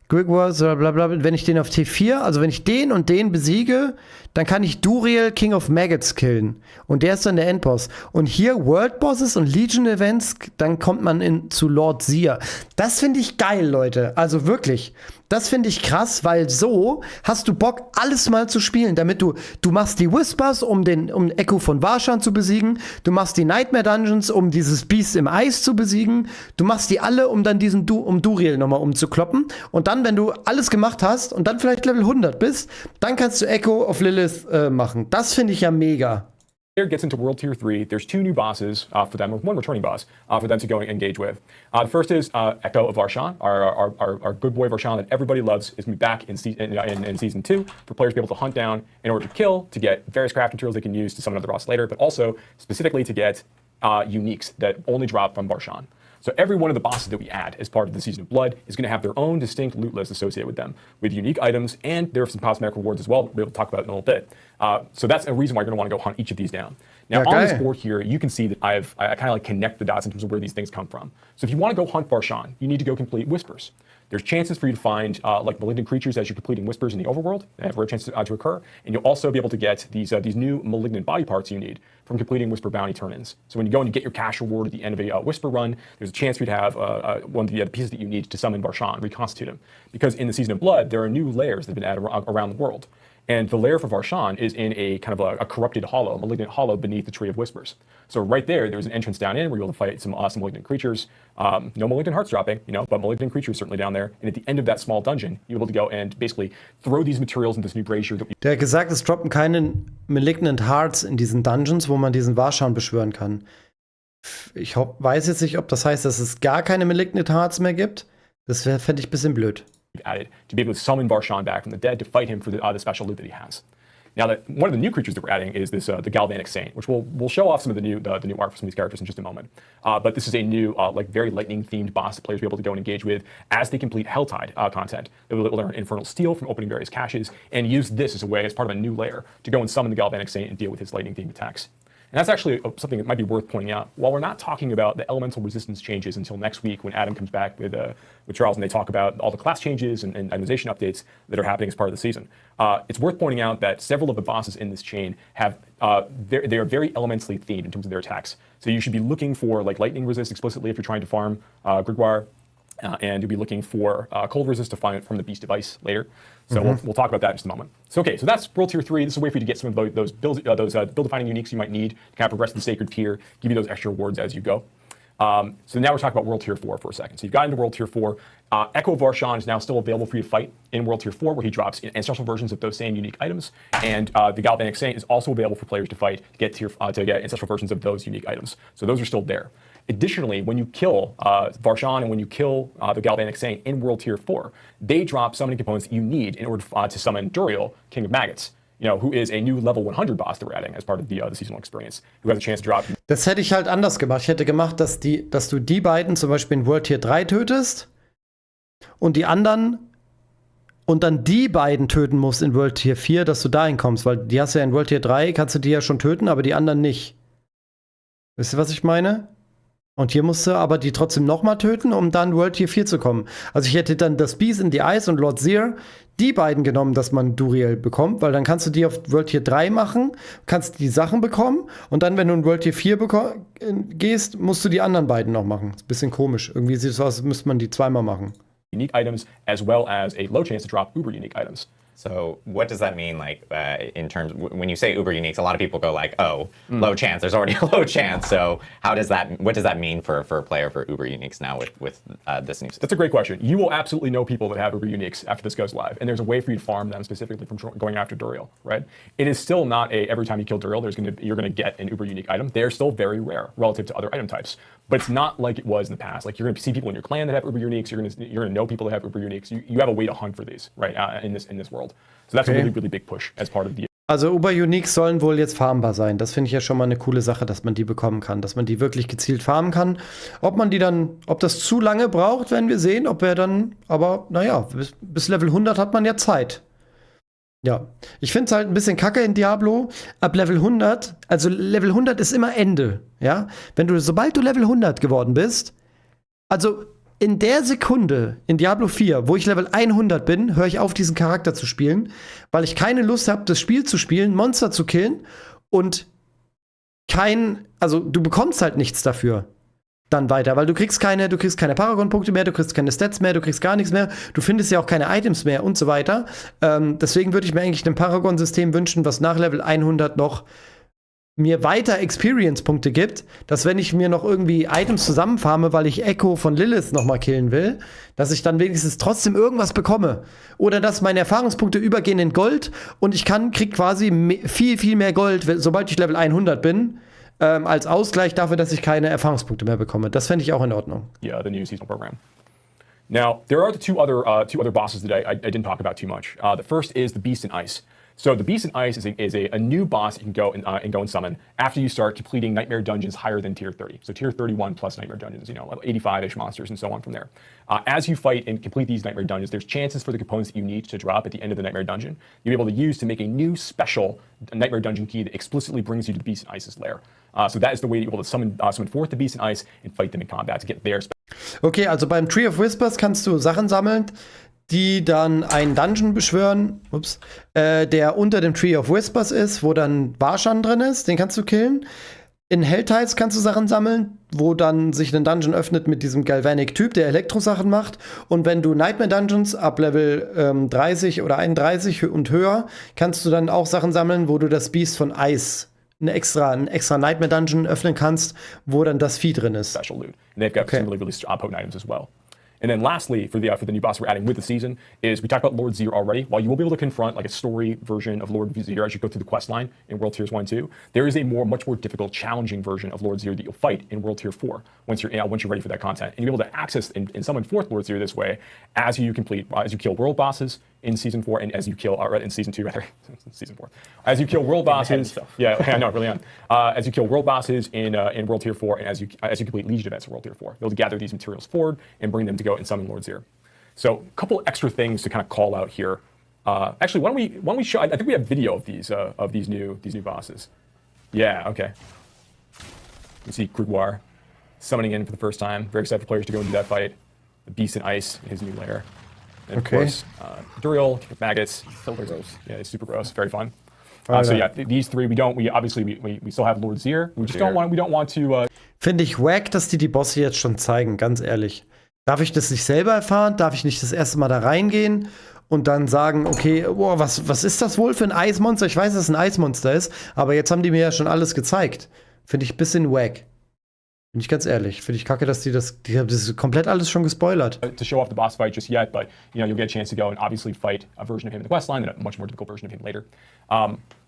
Grigor, blablabla. Wenn ich den auf T4, also wenn ich den und den besiege, dann kann ich Duriel, King of Maggots, killen. Und der ist dann der Endboss. Und hier World Bosses und Legion Events, dann kommt man zu Lord Seer. Das finde ich geil, Leute. Also wirklich. Das finde ich krass, weil so hast du Bock, alles mal zu spielen, damit du machst die Whispers, um Echo von Varshan zu besiegen, du machst die Nightmare Dungeons, um dieses Beast im Eis zu besiegen, du machst die alle, um dann um Duriel nochmal umzukloppen, und dann, wenn du alles gemacht hast und dann vielleicht Level 100 bist, dann kannst du Echo of Lilith machen. Das finde ich ja mega. player gets into World Tier 3, there's 2 new bosses for them, with 1 returning boss for them to go and engage with. The first is Echo of Varshan, our good boy Varshan that everybody loves, is going to be back in Season 2 for players to be able to hunt down in order to kill, to get various craft materials they can use to summon other bosses later, but also specifically to get uniques that only drop from Varshan. So every one of the bosses that we add as part of the Season of Blood is going to have their own distinct loot list associated with them, with unique items, and there are some cosmetic rewards as well, we'll be able to talk about in a little bit. So that's a reason why you're going to want to go hunt each of these down. Now, on this board here, you can see that I kind of like connect the dots in terms of where these things come from. So if you want to go hunt Varshan, you need to go complete Whispers. There's chances for you to find like malignant creatures as you're completing Whispers in the overworld. They have rare chances to occur. And you'll also be able to get these new malignant body parts you need from completing Whisper bounty turn-ins. So when you go and you get your cash reward at the end of a Whisper run, there's a chance for you to have one of the pieces that you need to summon Varshan, reconstitute him. Because in the Season of Blood, there are new layers that have been added around the world. And the lair for Varshan is in a kind of a corrupted hollow, malignant hollow beneath the Tree of Whispers. So right there's an entrance down in where you're able to fight some awesome malignant creatures. No malignant hearts dropping, but malignant creatures certainly down there. And at the end of that small dungeon, you're able to go and basically throw these materials into this new brazier that we. Der hat gesagt, es droppen keine Malignant Hearts in diesen Dungeons, wo man diesen Varshan beschwören kann. Ich weiß jetzt nicht, ob das heißt, dass es gar keine Malignant Hearts mehr gibt. Das fände ich ein bisschen blöd. Added to be able to summon Varshan back from the dead to fight him for the special loot that he has. Now, one of the new creatures that we're adding is this the Galvanic Saint, which we'll show off some of the new art for some of these characters in just a moment. But this is a new like very lightning-themed boss that players will be able to go and engage with as they complete Helltide content. They will learn Infernal Steel from opening various caches and use this as a way, as part of a new layer, to go and summon the Galvanic Saint and deal with his lightning-themed attacks. And that's actually something that might be worth pointing out. While we're not talking about the elemental resistance changes until next week when Adam comes back with Charles and they talk about all the class changes and itemization updates that are happening as part of the season, it's worth pointing out that several of the bosses in this chain have they are very elementally themed in terms of their attacks. So you should be looking for like lightning resist explicitly if you're trying to farm Grigor. And you'll be looking for cold resist to find it from the Beast device later. So we'll talk about that in just a moment. So okay, so that's World Tier 3. This is a way for you to get some of those build-defining uniques you might need to kind of progress to the Sacred Tier, give you those extra rewards as you go. So now we're talking about World Tier 4 for a second. So you've got into World Tier 4. Echo of Varshan is now still available for you to fight in World Tier 4, where he drops ancestral versions of those same unique items. And the Galvanic Saint is also available for players to fight to get ancestral versions of those unique items. So those are still there. Additionally, when you kill Varshan and when you kill the Galvanic Saint in World Tier 4, they drop summoning components that you need in order to summon Duriel, King of Maggots, who is a new level 100 boss that we're adding as part of the seasonal experience, who has a chance to drop. Das hätte ich halt anders gemacht. Ich hätte gemacht, dass du die beiden zum Beispiel in World Tier 3 tötest und die anderen und dann die beiden töten musst in World Tier 4, dass du dahin kommst, weil die hast du ja in World Tier 3, kannst du die ja schon töten, aber die anderen nicht. Wisst ihr, was ich meine? Und hier musst du aber die trotzdem nochmal töten, um dann World Tier 4 zu kommen. Also ich hätte dann das Beast in the Eyes und Lord Seer, die beiden genommen, dass man Duriel bekommt, weil dann kannst du die auf World Tier 3 machen, kannst die Sachen bekommen und dann, wenn du in World Tier 4 gehst, musst du die anderen beiden noch machen. Ist ein bisschen komisch. Irgendwie sieht es aus, als müsste man die zweimal machen. Unique items as well as a low chance to drop uber unique items. So what does that mean, like, in terms, when you say uber uniques, a lot of people go like, oh, low chance, there's already a low chance. So what does that mean for a player for uber uniques now with this new system? That's a great question. You will absolutely know people that have uber uniques after this goes live. And there's a way for you to farm them specifically from going after Duriel, right? It is still not every time you kill Duriel, you're going to get an uber unique item. They're still very rare relative to other item types. But it's not like it was in the past. Like, you're going to see people in your clan that have uber uniques. You're going to know people that have uber uniques. You have a way to hunt for these, right, in this world. So that's a really, really big push as part of the. Also Uber-Uniques sollen wohl jetzt farmbar sein. Das finde ich ja schon mal eine coole Sache, dass man die bekommen kann, dass man die wirklich gezielt farmen kann. Ob das zu lange braucht, werden wir sehen. Ob wir dann, aber naja, bis Level 100 hat man ja Zeit. Ja, ich finde es halt ein bisschen kacke in Diablo. Ab Level 100, also Level 100 ist immer Ende, ja. Sobald du Level 100 geworden bist, also in der Sekunde in Diablo 4, wo ich Level 100 bin, höre ich auf, diesen Charakter zu spielen, weil ich keine Lust habe, das Spiel zu spielen, Monster zu killen und also du bekommst halt nichts dafür dann weiter, weil du kriegst keine Paragon-Punkte mehr, du kriegst keine Stats mehr, du kriegst gar nichts mehr, du findest ja auch keine Items mehr und so weiter. Deswegen würde ich mir eigentlich ein Paragon-System wünschen, was nach Level 100 noch mir weiter Experience-Punkte gibt, dass wenn ich mir noch irgendwie Items zusammenfarme, weil ich Echo von Lilith noch mal killen will, dass ich dann wenigstens trotzdem irgendwas bekomme. Oder dass meine Erfahrungspunkte übergehen in Gold und ich krieg quasi viel, viel mehr Gold, sobald ich Level 100 bin, als Ausgleich dafür, dass ich keine Erfahrungspunkte mehr bekomme. Das fände ich auch in Ordnung. Yeah, the new seasonal program. Now, there are the two other bosses that I didn't talk about too much. The first is the Beast in Ice. So the Beast in Ice is a new boss you can go and summon after you start completing nightmare dungeons higher than tier 30. So tier 31 plus nightmare dungeons, 85-ish monsters and so on from there. As you fight and complete these nightmare dungeons, there's chances for the components that you need to drop at the end of the nightmare dungeon you'll be able to use to make a new special nightmare dungeon key that explicitly brings you to the Beast in Ice's lair. So that is the way that you're able to summon forth the Beast in Ice and fight them in combat to get their. Okay, also beim Tree of Whispers kannst du Sachen sammeln, die dann einen Dungeon beschwören, der unter dem Tree of Whispers ist, wo dann Warshan drin ist, den kannst du killen. In Helltides kannst du Sachen sammeln, wo dann sich ein Dungeon öffnet mit diesem Galvanic-Typ, der Elektrosachen macht. Und wenn du Nightmare Dungeons ab Level 30 oder 31 und höher, kannst du dann auch Sachen sammeln, wo du das Beast von Ice, einen extra Nightmare Dungeon öffnen kannst, wo dann das Vieh drin ist. Special loot. And they've got some really, really potent items as well. And then lastly, for the new boss we're adding with the season, is we talked about Lord Seer already. While you will be able to confront like a story version of Lord Seer as you go through the quest line in World Tiers 1 and 2, there is a much more difficult, challenging version of Lord Seer that you'll fight in World Tier 4 once you're ready for that content. And you'll be able to access and summon forth Lord Seer this way as you kill world bosses in Season 4 and as you kill, in Season 2 rather, Season 4. As you kill world bosses, yeah, I know, really on. As you kill world bosses in World Tier 4 and as you complete Legion events in World Tier 4, you'll be able to gather these materials forward and bring them to go and summon Lord Seer. So a couple extra things to kind of call out here. Actually, why don't we show? I think we have video of these new bosses. Yeah, okay. You see Gregoire summoning in for the first time. Very excited for players to go and do that fight. The Beast in Ice in his new lair. And of course, Duriel, maggots. So gross. Yeah, it's super gross. Very fun. So yeah, these three we still have Lord Seer. We don't want to. Finde ich wack, dass die Bosse jetzt schon zeigen, ganz ehrlich. Darf ich das nicht selber erfahren? Darf ich nicht das erste Mal da reingehen und dann sagen, okay, boah, was ist das wohl für ein Eismonster? Ich weiß, dass es ein Eismonster ist, aber jetzt haben die mir ja schon alles gezeigt. Finde ich ein bisschen wack. Bin ich ganz ehrlich. Finde ich kacke, dass die haben das komplett alles schon gespoilert. To show off the boss fight just yet, but you'll get a chance to go and obviously fight a version of him in the quest line and a much more difficult version of him later.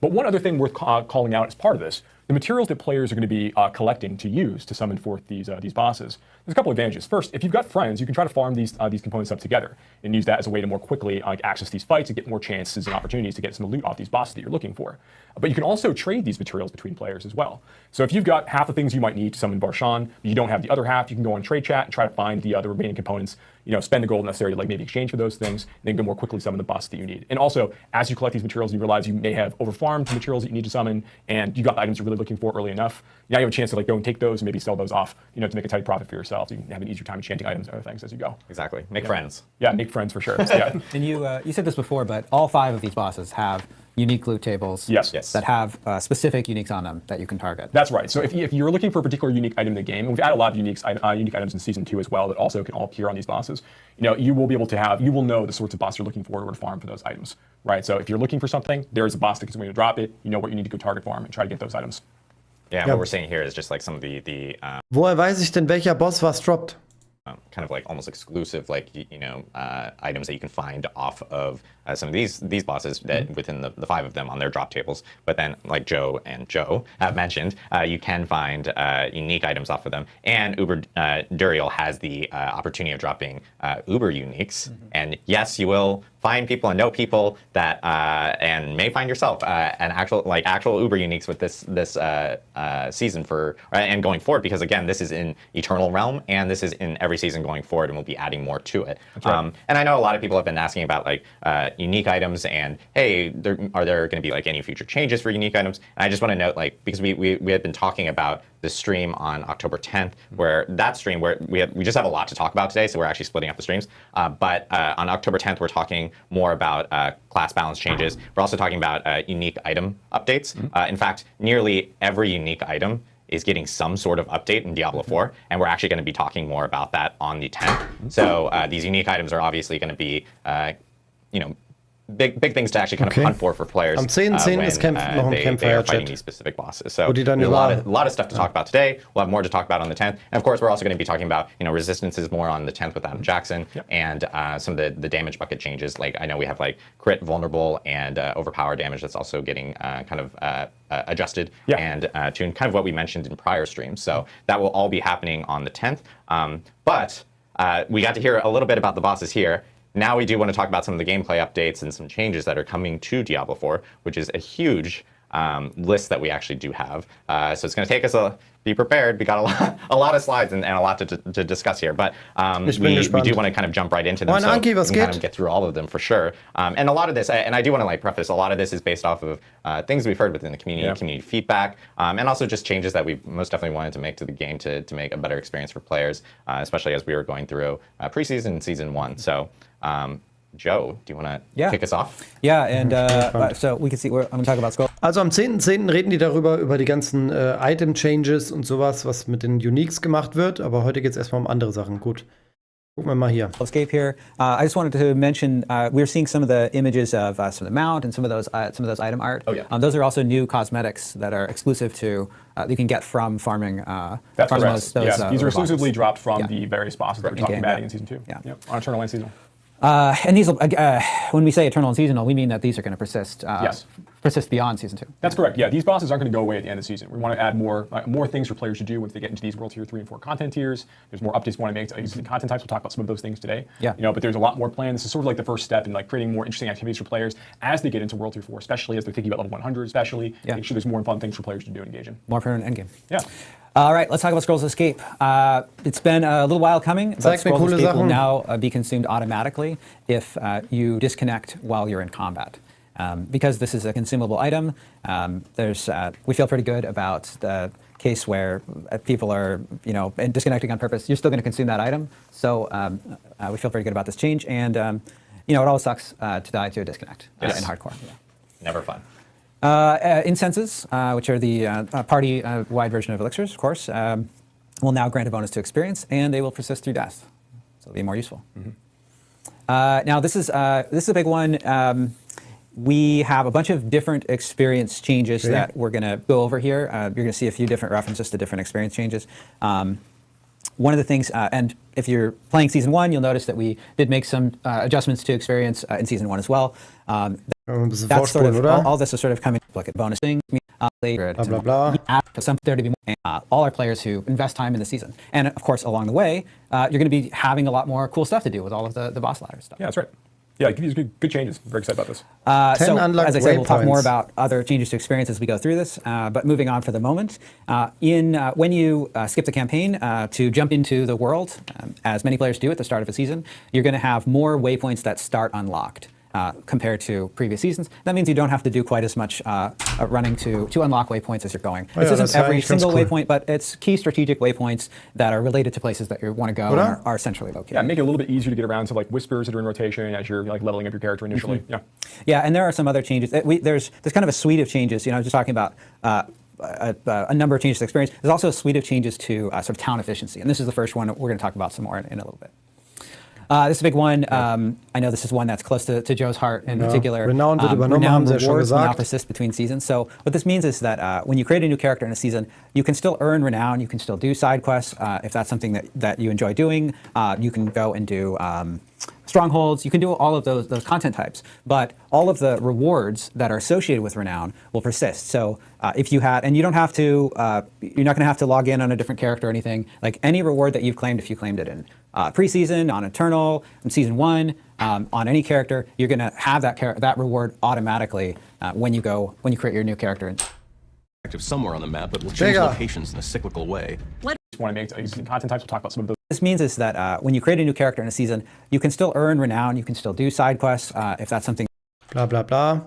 But one other thing worth calling out as part of this, the materials that players are going to be collecting to use to summon forth these bosses. There's a couple advantages. First, if you've got friends, you can try to farm these components up together and use that as a way to more quickly access these fights and get more chances and opportunities to get some loot off these bosses that you're looking for. But you can also trade these materials between players as well. So if you've got half the things you might need to summon Barshan, but you don't have the other half, you can go on trade chat and try to find the remaining components spend the gold necessary to like maybe exchange for those things, and then go more quickly summon the boss that you need. And also, as you collect these materials, you realize you may have overfarmed the materials that you need to summon, and you got the items you're really looking for early enough. Now you have a chance to like go and take those and maybe sell those off, to make a tidy profit for yourself. So you can have an easier time enchanting items and other things as you go. Exactly. Make friends. Yeah, make friends for sure. Yeah. And you said this before, but all 5 of these bosses have unique loot tables that have specific uniques on them that you can target. That's right. So if you're looking for a particular unique item in the game, and we've added a lot of unique items in Season 2 as well that also can all appear on these bosses, you will be able to you will know the sorts of boss you're looking for or to farm for those items, right? So if you're looking for something, there's a boss that's going to drop it, you know what you need to go target farm and try to get those items. Yeah, what we're seeing here is just like some of the Woher weiß ich denn, welcher Boss was droppt? kind of like almost exclusive, like items that you can find off of some of these bosses that within the 5 of them on their drop tables. But then, like Joe have mentioned, you can find unique items off of them. And Uber Duriel has the opportunity of dropping Uber uniques. And yes, you will find people and know people that and may find yourself an actual Uber uniques with this season and going forward, because again, this is in Eternal Realm and this is in every season going forward, and we'll be adding more to it. Right. And I know a lot of people have been asking about like unique items and hey, are there going to be like any future changes for unique items? And I just want to note, like, because we had been talking about the stream on October 10th, where we just have a lot to talk about today, so we're actually splitting up the streams. But on October 10th, we're talking more about class balance changes. We're also talking about unique item updates. In fact, nearly every unique item is getting some sort of update in Diablo 4, and we're actually going to be talking more about that on the 10th. So these unique items are obviously going to be, big things to actually kind of hunt for players. Am 10.10 ist noch ein they are fighting these specific bosses. So there's a lot of stuff to talk about today. We'll have more to talk about on the 10th. And of course, we're also going to be talking about resistances more on the 10th with Adam Jackson, and some of the damage bucket changes. Like I know we have like crit, vulnerable, and overpower damage that's also getting kind of adjusted and tuned, kind of what we mentioned in prior streams. So that will all be happening on the 10th. But we got to hear a little bit about the bosses here. Now we do want to talk about some of the gameplay updates and some changes that are coming to Diablo 4, which is a huge list that we actually do have. So it's going to take us be prepared. We got a lot of slides and a lot to discuss here, but we do want to kind of jump right into them, so we can kind of get through all of them for sure. And a lot of this, and I do want to like preface, a lot of this is based off of things we've heard within the community feedback, and also just changes that we most definitely wanted to make to the game to make a better experience for players, especially as we were going through preseason and season 1. So. Joe, do you want to kick us off? Yeah, and so we can see, I'm going to talk about Scroll. Also am 10.10. reden die über die ganzen Item-Changes und sowas, was mit den Uniques gemacht wird. Aber heute geht es erstmal um andere Sachen. Gut. Gucken wir mal hier. Escape here. I just wanted to mention we're seeing some of the images of some of the mount and some of those item art. Oh, yeah. Those are also new cosmetics that are exclusive to you can get from farming. That's correct. Those, yes, these are exclusively bosses. dropped from the various bosses that we're talking about in Season 2. Yeah. On Eternal and Seasonal. And these, when we say eternal and seasonal, we mean that these are going to persist. Persist beyond Season 2. That's correct. Yeah, these bosses aren't going to go away at the end of the season. We want to add more things for players to do once they get into these World Tier 3 and 4 content tiers. There's more updates we want to make to existing content types. We'll talk about some of those things today. Yeah. But there's a lot more planned. This is sort of like the first step in like creating more interesting activities for players as they get into World Tier 4, especially as they're thinking about level 100, especially. Make sure there's more fun things for players to do and engage in. More for an endgame. Yeah. All right, let's talk about Scrolls Escape. It's been a little while coming, but Scrolls Escape will now be consumed automatically if you disconnect while you're in combat. Because this is a consumable item, we feel pretty good about the case where people are, disconnecting on purpose. You're still going to consume that item, so we feel pretty good about this change. And it always sucks to die to a disconnect in hardcore. Yeah. Never fun. Incenses, which are the party-wide version of elixirs, of course, will now grant a bonus to experience, and they will persist through death, so it'll be more useful. Now, this is a big one. We have a bunch of different experience changes that we're going to go over here. You're going to see a few different references to different experience changes. One of the things, and if you're playing Season 1, you'll notice that we did make some adjustments to experience in Season 1 as well. That's sort of, all this is sort of coming like a bonus thing. Later, blah, blah, blah. Some there to be more, all our players who invest time in the season. And of course, along the way, you're going to be having a lot more cool stuff to do with all of the boss ladder stuff. Yeah, that's right. Yeah, these are good changes. I'm very excited about this. So, as I said, we'll talk more about other changes to experience as we go through this. But moving on for the moment, when you skip the campaign to jump into the world, as many players do at the start of a season, you're going to have more waypoints that start unlocked. Compared to previous seasons. That means you don't have to do quite as much running to unlock waypoints as you're going. This isn't every single waypoint, but it's key strategic waypoints that are related to places that you want to go and are centrally located. Yeah, make it a little bit easier to get around to like whispers that are in rotation as you're like leveling up your character initially. Yeah, and there are some other changes. There's kind of a suite of changes. I was just talking about a number of changes to experience. There's also a suite of changes to sort of town efficiency, and this is the first one we're going to talk about some more in a little bit. This is a big one. I know this is one that's close to Joe's heart in particular. Renown wird übernommen, haben Sie ja schon rewards will now gesagt. persist between seasons. So what this means is that when you create a new character in a season, you can still earn renown. You can still do side quests if that's something that you enjoy doing. You can go and do strongholds. You can do all of those content types. But all of the rewards that are associated with renown will persist. So if you had, and you don't have to, you're not going to have to log in on a different character or anything. Like any reward that you've claimed, if you claimed it in preseason, on Eternal, in Season 1, on any character, you're going to have that reward automatically when you create your new character. Somewhere on the map, but will change locations in a cyclical way. Want to make content types. We'll talk about some of those. This means is that when you create a new character in a season, you can still earn renown. You can still do side quests if that's something. Bla bla bla.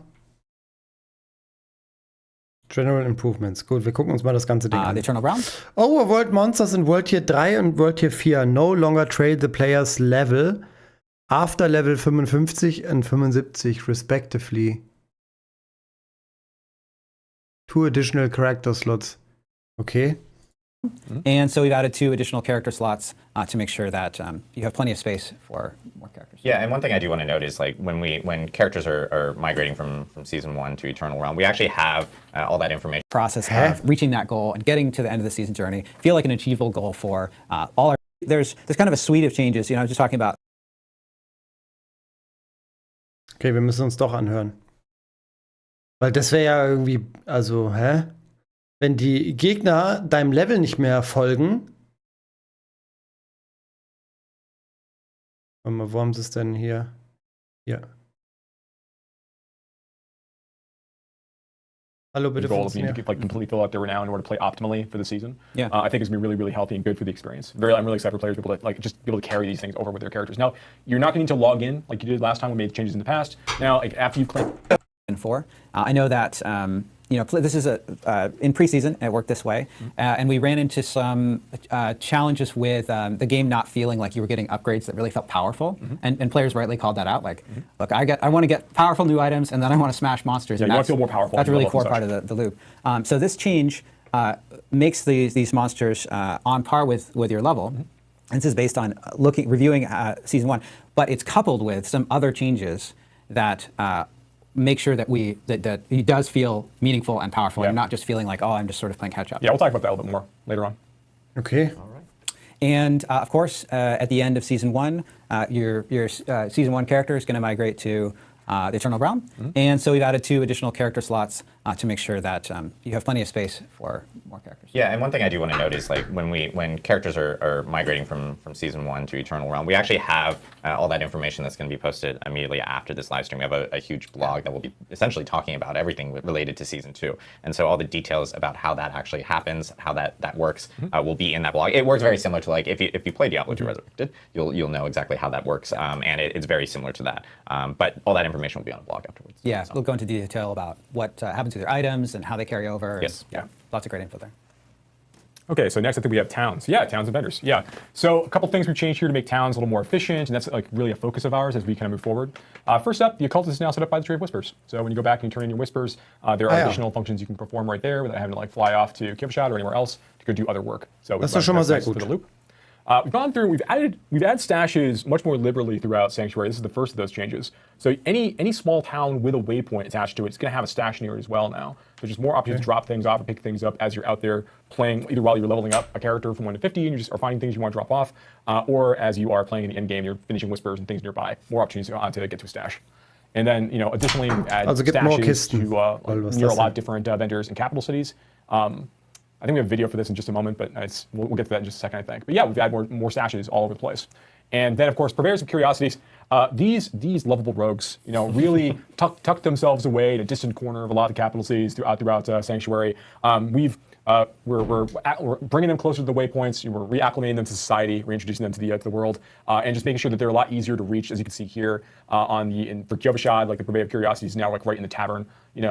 General Improvements. Gut, wir gucken uns mal das ganze Ding an. The Eternal Realm. Overworld Monsters in World Tier 3 und World Tier 4 no longer trade the player's level after level 55 and 75 respectively. 2 additional character slots. Okay. And so we've added 2 additional character slots to make sure that you have plenty of space for more characters. Yeah, and one thing I do want to note is like when characters are migrating from Season 1 to Eternal Realm, we actually have all that information. Process of reaching that goal and getting to the end of the season journey feel like an achievable goal for all our. There's kind of a suite of changes. I was just talking about. Okay, wir müssen uns doch anhören. Weil das wäre ja irgendwie, also, wenn die Gegner deinem Level nicht mehr folgen. Warte mal, wo haben sie es denn hier? Hier. Hallo, bitte. Goal of needing to completely fill out their renown in order to play optimally for the season. Yeah. I think it's gonna be really, really healthy and good for the experience. I'm really excited for players to be able to just be able to carry these things over with their characters. Now, you're not going to need to log in like you did last time. We made changes in the past. Now, after you've claimed. For. I know that this is in preseason it worked this way, and we ran into some challenges with the game not feeling like you were getting upgrades that really felt powerful, and players rightly called that out. Like, look, I want to get powerful new items, and then I want to smash monsters. Yeah, and you want to feel more powerful. That's a really core part of the loop. So this change makes these monsters on par with your level. And this is based on reviewing Season 1, but it's coupled with some other changes that. Make sure that that he does feel meaningful and powerful, and not just feeling like, oh, I'm just sort of playing catch up. Yeah, we'll talk about that a little bit more later on. Okay. All right. And of course, at the end of Season 1, your Season 1 character is going to migrate to the Eternal Realm, and so we've added 2 additional character slots to make sure that you have plenty of space for more characters. Yeah, and one thing I do want to note is like when characters are migrating from Season 1 to Eternal Realm, we actually have all that information that's going to be posted immediately after this live stream. We have a huge blog that will be essentially talking about everything related to Season 2, and so all the details about how that actually happens, how that works, will be in that blog. It works very similar to like if you play Diablo 2 Resurrected, you'll know exactly how that works, and it's very similar to that. But all that information will be on the blog afterwards. Yeah, we'll go into detail about what happens to their items and how they carry over. Yes. Yeah, lots of great info there. Okay, so next I think we have towns. Yeah, towns and vendors. Yeah. So a couple things we've changed here to make towns a little more efficient, and that's like really a focus of ours as we kind of move forward. First up, the occultist is now set up by the Tree of Whispers. So when you go back and you turn in your whispers, there are additional functions you can perform right there without having to like fly off to Kivshad or anywhere else to go do other work. So that's schon mal sehr nice for gut. the loop. We've gone through, we've added stashes much more liberally throughout Sanctuary. This is the first of those changes. So any small town with a waypoint attached to it, it's going to have a stash near it as well now. There's just more options to drop things off or pick things up as you're out there playing, either while you're leveling up a character from 1 to 50 and you just are finding things you want to drop off, or as you are playing in the end game, you're finishing whispers and things nearby. More opportunities to get to a stash. And then, additionally, we've added stashes to near a lot of different vendors in capital cities. I think we have a video for this in just a moment, but we'll get to that in just a second, I think. But yeah, we've added more stashes all over the place. And then, of course, purveyors of curiosities. These lovable rogues, really tuck themselves away in a distant corner of a lot of the capital cities throughout Sanctuary. We've we're bringing them closer to the waypoints. We're reacclimating them to society, reintroducing them to the world, and just making sure that they're a lot easier to reach, as you can see here for Kyovashad, like the Purvey of Curiosity is now like right in the tavern.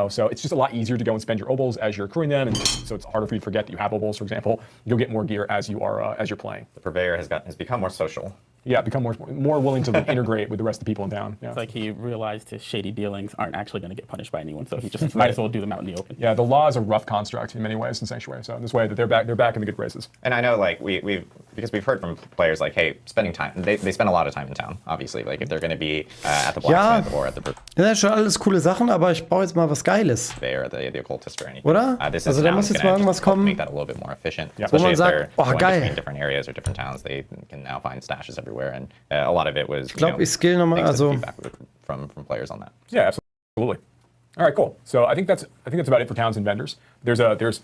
So it's just a lot easier to go and spend your obols as you're accruing them, and so it's harder for you to forget that you have obols, for example. You'll get more gear as you're playing. The Purveyor has become more social. Yeah, become more willing to integrate with the rest of the people in town. Yeah. It's like he realized his shady dealings aren't actually going to get punished by anyone, so he just might as well do them out in the open. Yeah, the law is a rough construct in many ways in Sanctuary, so in this way that they're back in the good graces. And I know, like, because we've heard from players, like, hey, spending time, they spend a lot of time in town, obviously, like, if they're going to be at the blacksmith or at the das ist schon alles coole Sachen, aber ich brauche jetzt mal was Geiles. Purveyor or the occultist or anything. Oder? Also da muss jetzt mal irgendwas kommen. Make that a little bit more efficient. Ja. Especially if Wo man they're sagt, oh, going geil. between different areas or different towns, they can now find stashes everywhere, and a lot of it was, Ich glaube, ich skill nochmal, thanks to also feedback from players on that. Yeah, absolutely. All right, cool. So I think that's about it for towns and vendors. There's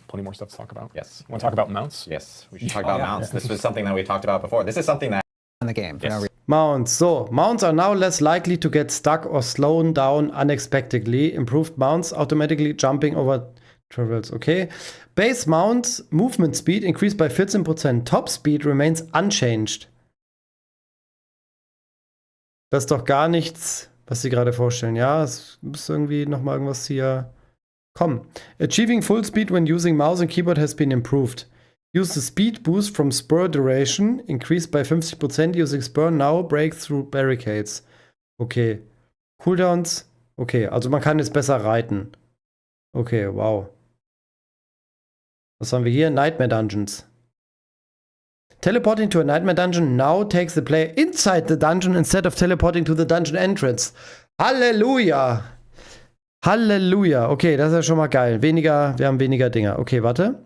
plenty more stuff to talk about. Yes. Want to talk about mounts? Yes, we should talk about mounts. This was something that we talked about before. This is something that In the game. For no Yes. reason. Mounts. So, mounts are now less likely to get stuck or slowed down unexpectedly. Improved mounts automatically jumping over travels. Okay. Base mounts movement speed increased by 14%. Top speed remains unchanged. Das ist doch gar nichts, was sie gerade vorstellen. Ja, es muss irgendwie noch mal irgendwas hier kommen. Achieving full speed when using mouse and keyboard has been improved. Use the speed boost from spur duration, increased by 50% using spur now, break through barricades. Okay. Cooldowns. Okay, also man kann jetzt besser reiten. Okay, wow. Was haben wir hier? Nightmare Dungeons. Teleporting to a Nightmare Dungeon now takes the player inside the dungeon instead of teleporting to the dungeon entrance. Halleluja! Halleluja! Okay, das ist ja schon mal geil. Wir haben weniger Dinger. Okay, warte.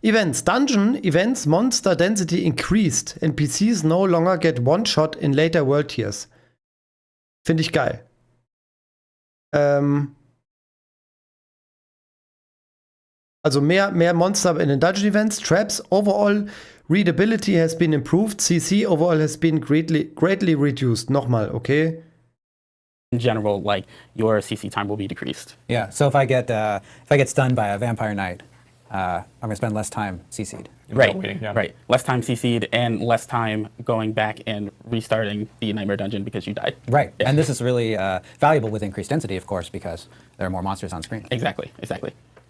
Events. Dungeon Events Monster Density increased. NPCs no longer get one shot in later world tiers. Finde ich geil. Also mehr Monster in den Dungeon Events. Traps. Overall Readability has been improved. CC overall has been greatly reduced. Nochmal, okay? In general, like your CC time will be decreased. Yeah. So if I get stunned by a vampire knight, I'm gonna spend less time CC'd. Right, waiting, yeah. right. Less time CC'd and less time going back and restarting the Nightmare Dungeon because you died. Right. Yeah. And this is really valuable with increased density, of course, because there are more monsters on screen. Exactly.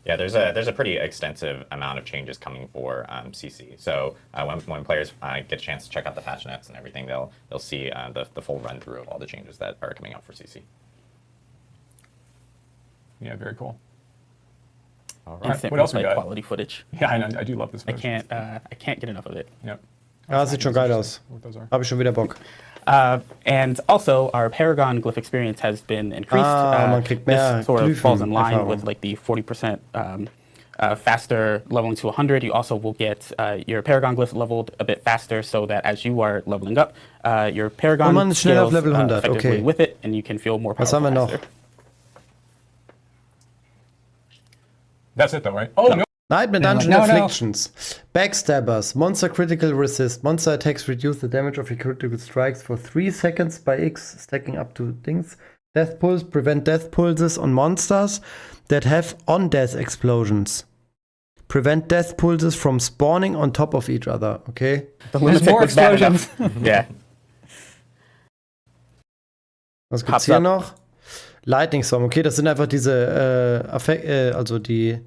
Yeah, there's a pretty extensive amount of changes coming for CC. So when players get a chance to check out the patch notes and everything, they'll see the full run through of all the changes that are coming out for CC. Yeah, very cool. All right. Instant What else we replay got? quality footage. Yeah, I know. I do love this. I footage. can't get enough of it. Yep. Ja, sieht schon geil aus. What those are. Habe ich schon wieder Bock. And also, our Paragon glyph experience has been increased. Man kriegt mehr this sort of falls in line Glyphen-Erfahrung. with like the 40% faster leveling to 100. You also will get your Paragon glyph leveled a bit faster, so that as you are leveling up, your Paragon man ist schnell auf scales Level 100, effectively okay. with it, and you can feel more Was powerful haben wir noch? faster. That's it, though, right? Oh no. Nightmare Dungeon no. Afflictions. Backstabbers. Monster critical resist. Monster attacks reduce the damage of your critical strikes for 3 seconds by X, stacking up to things. Death pulse. Prevent death pulses on monsters that have on-death explosions. Prevent death pulses from spawning on top of each other. Okay. The There's lunatic more was bad explosions. enough. Yeah. Was gibt's Pops hier up. noch? Lightning Storm. Okay, das sind einfach diese also die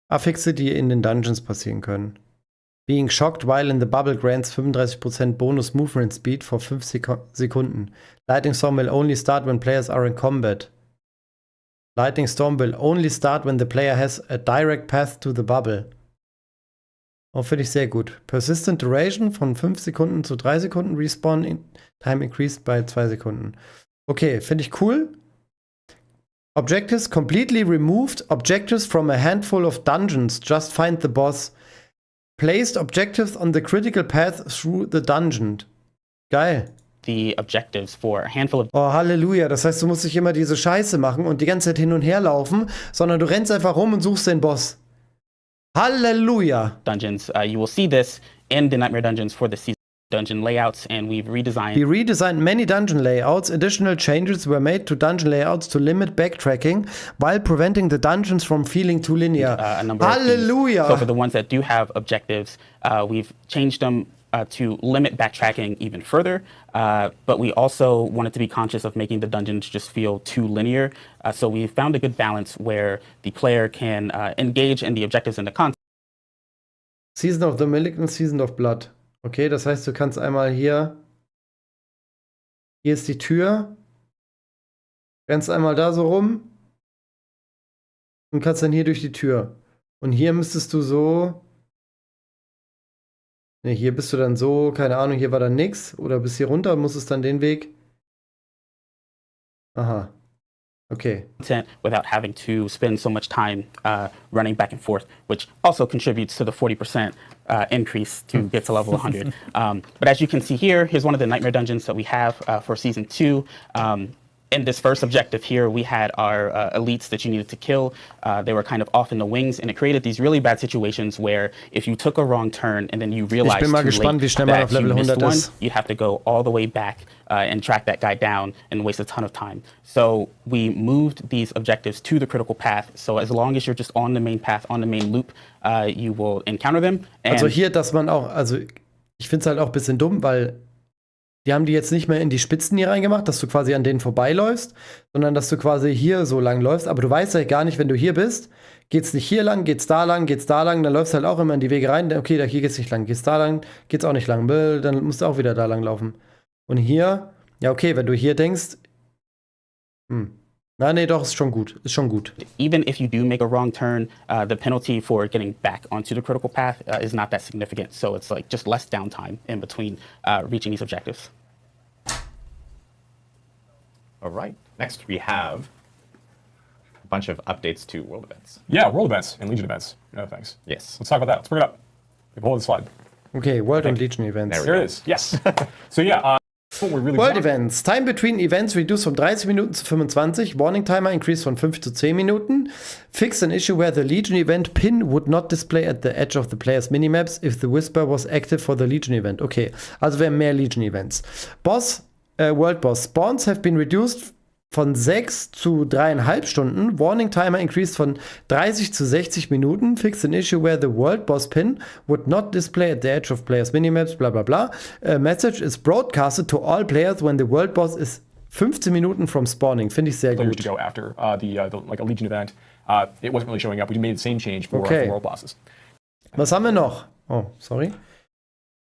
Affixe, die in den Dungeons passieren können. Being shocked while in the bubble grants 35% bonus movement speed for 5 Sekunden. Lightning Storm will only start when players are in combat. Lightning Storm will only start when the player has a direct path to the bubble. Oh, finde ich sehr gut. Persistent Duration von 5 Sekunden zu 3 Sekunden. Respawn Time increased by 2 Sekunden. Okay, finde ich cool. Objectives completely removed. Objectives from a handful of dungeons. Just find the boss. Placed objectives on the critical path through the dungeon. Geil. The objectives for a handful of Oh, Halleluja. Das heißt, du musst nicht immer diese Scheiße machen und die ganze Zeit hin und her laufen, sondern du rennst einfach rum und suchst den Boss. Halleluja. dungeons. You will see this in the Nightmare Dungeons for the season dungeon layouts, and we've redesigned. We redesigned many dungeon layouts. Additional changes were made to dungeon layouts to limit backtracking while preventing the dungeons from feeling too linear. A number of these. Hallelujah! So for the ones that do have objectives, we've changed them to limit backtracking even further, but we also wanted to be conscious of making the dungeons just feel too linear. So we found a good balance where the player can engage in the objectives and the content. Season of the Malignant, Season of Blood. Okay, das heißt, du kannst einmal hier ist die Tür, rennst einmal da so rum und kannst dann hier durch die Tür. Und hier müsstest du so, ne, hier bist du dann so, keine Ahnung, hier war dann nix, oder bis hier runter, musstest dann den Weg. Aha. Okay. Without having to spend so much time running back and forth, which also contributes to the 40% increase to get to level 100. But as you can see here, here's one of the nightmare dungeons that we have for season 2. In this first objective here, we had our elites that you needed to kill. They were kind of off in the wings, and it created these really bad situations where if you took a wrong turn and then you realized too late that you missed one, you'd have to go all the way back and track that guy down and waste a ton of time. So we moved these objectives to the critical path. So as long as you're just on the main path, on the main loop, you will encounter them. And also hier, dass man auch, also ich finde es halt auch ein bisschen dumm, weil die haben die jetzt nicht mehr in die Spitzen hier reingemacht, dass du quasi an denen vorbeiläufst, sondern dass du quasi hier so lang läufst. Aber du weißt ja gar nicht, wenn du hier bist, geht's nicht hier lang, geht's da lang, dann läufst du halt auch immer in die Wege rein. Okay, hier geht's nicht lang, geht's da lang, geht's auch nicht lang. Dann musst du auch wieder da lang laufen. Und hier, ja okay, wenn du hier denkst, na nee, doch, ist schon gut. Even if you do make a wrong turn, the penalty for getting back onto the critical path is not that significant. So it's like just less downtime in between reaching these objectives. All right. Next, we have a bunch of updates to world events. Yeah, world events and Legion events. Thanks. Yes. Let's talk about that. Let's bring it up. Hold the slide. Okay, World und Legion Events. There it is. Yes. So yeah, what we really World want. Events. Time between events reduced from 30 Minuten zu 25. Warning timer increased von 5 zu 10 Minuten. Fixed an issue where the Legion event pin would not display at the edge of the player's minimaps if the Whisper was active for the Legion event. Okay, also wir haben mehr Legion Events. World Boss. Spawns have been reduced von 6 zu 3,5 Stunden. Warning timer increased von 30 zu 60 Minuten. Fixed an issue where the World Boss pin would not display at the edge of players' minimaps, bla bla bla. A message is broadcasted to all players when the World Boss is 15 Minuten from spawning. Finde ich sehr Players gut. to go after like a Legion event. It wasn't really showing up. We made the same change for world bosses. Was haben wir noch? Oh, sorry.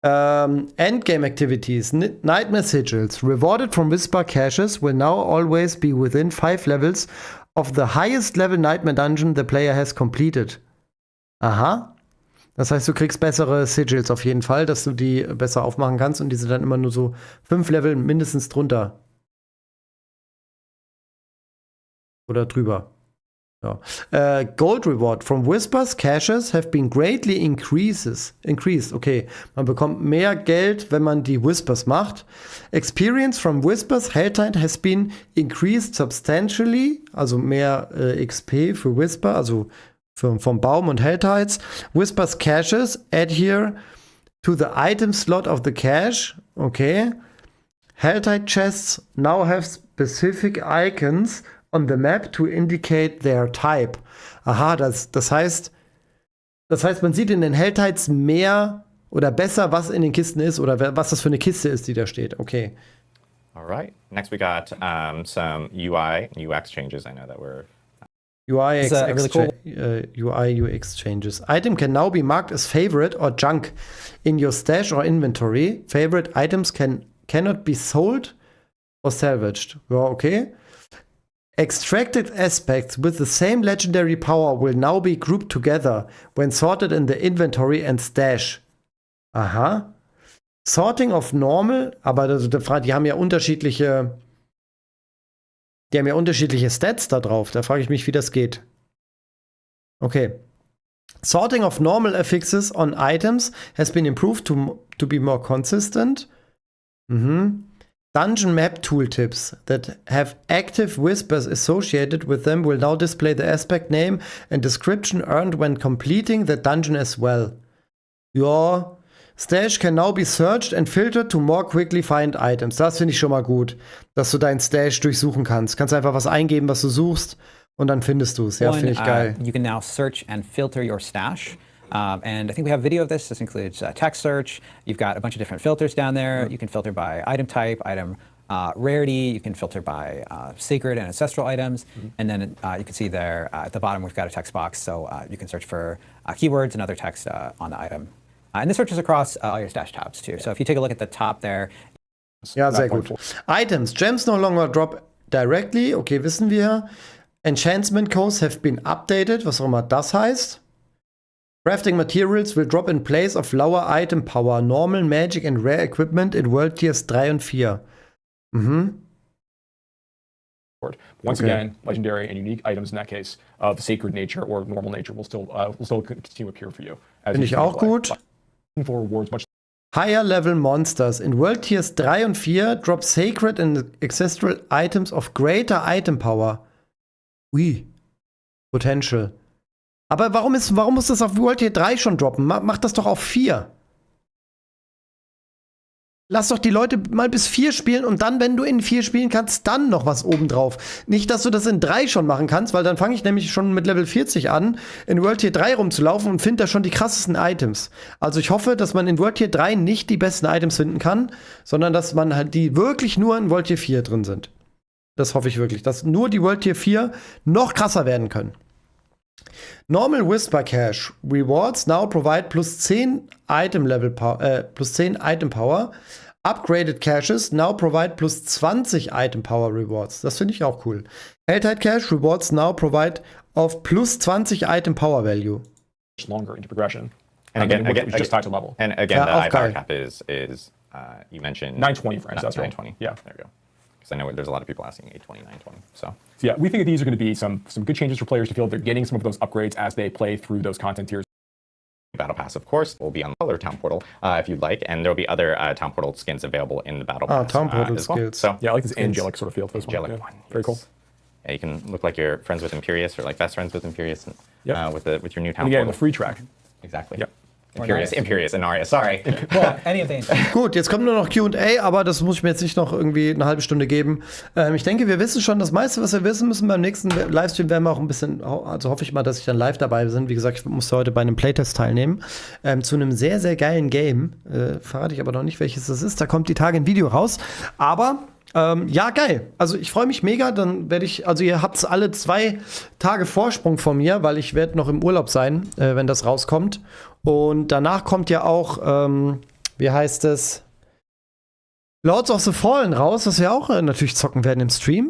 Endgame activities. Nightmare sigils rewarded from Whisper caches will now always be within 5 levels of the highest level Nightmare Dungeon the player has completed. Aha. Das heißt, du kriegst bessere Sigils auf jeden Fall, dass du die besser aufmachen kannst und die sind dann immer nur so 5 Level mindestens drunter. Oder drüber. Ja. Gold Reward from Whispers caches have been greatly increased. Okay, man bekommt mehr Geld, wenn man die Whispers macht. Experience from Whispers Helltide has been increased substantially. Also mehr XP für Whisper, also vom Baum und Helltides. Whispers caches adhere to the item slot of the cache. Okay. Helltide chests now have specific icons on the map to indicate their type. Aha, das heißt, man sieht in den Helltides mehr oder besser, was in den Kisten ist oder was das für eine Kiste ist, die da steht. Okay. All right. Next, we got some UI and UX changes. I know that we're UI really cool. UI UX changes. Item can now be marked as favorite or junk in your stash or inventory. Favorite items cannot be sold or salvaged. Ja, okay. Extracted aspects with the same legendary power will now be grouped together when sorted in the inventory and stash. Aha. Sorting of normal, aber die haben ja unterschiedliche Stats da drauf. Da frage ich mich, wie das geht. Okay. Sorting of normal affixes on items has been improved to be more consistent. Dungeon map tooltips that have active whispers associated with them will now display the aspect name and description earned when completing the dungeon as well. Ja, Stash can now be searched and filtered to more quickly find items. Das finde ich schon mal gut, dass du deinen Stash durchsuchen kannst. Kannst einfach was eingeben, was du suchst, und dann findest du es. Ja, finde ich geil. You can now search and filter your stash. And I think we have video of this. This includes text search. You've got a bunch of different filters down there. You can filter by item type, item rarity. You can filter by sacred and ancestral items. And then you can see there at the bottom we've got a text box, so you can search for keywords and other text on the item. And this searches across all your stash tabs too. So if you take a look at the top there. Ja, sehr gut. Items. Gems no longer drop directly. Okay, wissen wir. Enchantment codes have been updated. Was auch immer das heißt. Crafting materials will drop in place of lower item power, normal, magic and rare equipment in World Tiers 3 und 4. Once again, legendary and unique items in that case of sacred nature or normal nature will still continue to appear for you. Finde ich auch gut. For rewards much Higher level monsters. In World Tiers 3 und 4 drop sacred and ancestral items of greater item power. Ui. Potential. Aber warum muss das auf World Tier 3 schon droppen? Mach das doch auf 4. Lass doch die Leute mal bis 4 spielen und dann, wenn du in 4 spielen kannst, dann noch was obendrauf. Nicht, dass du das in 3 schon machen kannst, weil dann fange ich nämlich schon mit Level 40 an, in World Tier 3 rumzulaufen und finde da schon die krassesten Items. Also ich hoffe, dass man in World Tier 3 nicht die besten Items finden kann, sondern dass man halt die wirklich nur in World Tier 4 drin sind. Das hoffe ich wirklich, dass nur die World Tier 4 noch krasser werden können. Normal Whisper Cache Rewards now provide plus 10 Item Power. Upgraded Caches now provide plus 20 Item Power Rewards. Das finde ich auch cool. Helltide Cache Rewards now provide of plus 20 Item Power Value. Longer into progression. And again, just tied to level. And again, the power cap is you mentioned 920 for ancestral. 920. Yeah, there we go. Because I know there's a lot of people asking 820, 920. So yeah, we think that these are going to be some good changes for players to feel they're getting some of those upgrades as they play through those content tiers. Battle Pass, of course, will be on the Color Town Portal if you'd like, and there'll be other Town Portal skins available in the Battle Pass. Town Portal as well. skills. So yeah, I like this angelic sort of feel to this angelic one. one. Very cool. Yeah, you can look like you're friends with Imperius or like best friends with Imperius with your new Town And again, Portal. the free track. Exactly. Yep. Imperius, Inaria, sorry. Well, any of these. Gut, jetzt kommt nur noch Q&A, aber das muss ich mir jetzt nicht noch irgendwie eine halbe Stunde geben. Ich denke, wir wissen schon das meiste, was wir wissen müssen. Beim nächsten Livestream werden wir auch ein bisschen, also hoffe ich mal, dass ich dann live dabei bin. Wie gesagt, ich musste heute bei einem Playtest teilnehmen. Zu einem sehr, sehr geilen Game. Verrate ich aber noch nicht, welches das ist. Da kommt die Tage ein Video raus. Aber ja, geil. Also ich freue mich mega. Dann werde ich, also ihr habt alle 2 Tage Vorsprung von mir, weil ich werde noch im Urlaub sein, wenn das rauskommt. Und danach kommt ja auch, wie heißt es, Lords of the Fallen raus, was wir auch natürlich zocken werden im Stream.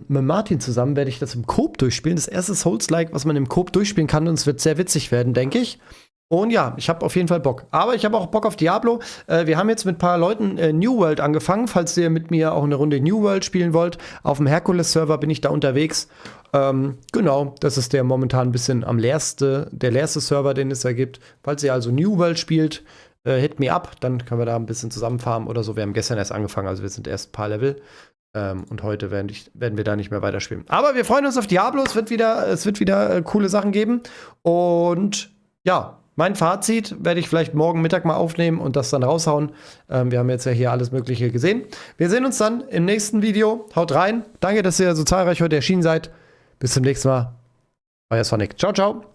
Mit Martin zusammen werde ich das im Coop durchspielen. Das erste Souls-like, was man im Coop durchspielen kann. Und es wird sehr witzig werden, denke ich. Und ja, ich habe auf jeden Fall Bock. Aber ich habe auch Bock auf Diablo. Wir haben jetzt mit ein paar Leuten New World angefangen. Falls ihr mit mir auch eine Runde New World spielen wollt, auf dem Hercules-Server bin ich da unterwegs. Genau, das ist der momentan ein bisschen der leerste Server, den es da gibt. Falls ihr also New World spielt, hit me up, dann können wir da ein bisschen zusammenfarmen oder so. Wir haben gestern erst angefangen, also wir sind erst ein paar Level. Und heute werden wir da nicht mehr weiterspielen. Aber wir freuen uns auf Diablo. Es wird wieder coole Sachen geben. Und ja, mein Fazit werde ich vielleicht morgen Mittag mal aufnehmen und das dann raushauen. Wir haben jetzt ja hier alles Mögliche gesehen. Wir sehen uns dann im nächsten Video. Haut rein. Danke, dass ihr so zahlreich heute erschienen seid. Bis zum nächsten Mal. Euer Sonic. Ciao, ciao.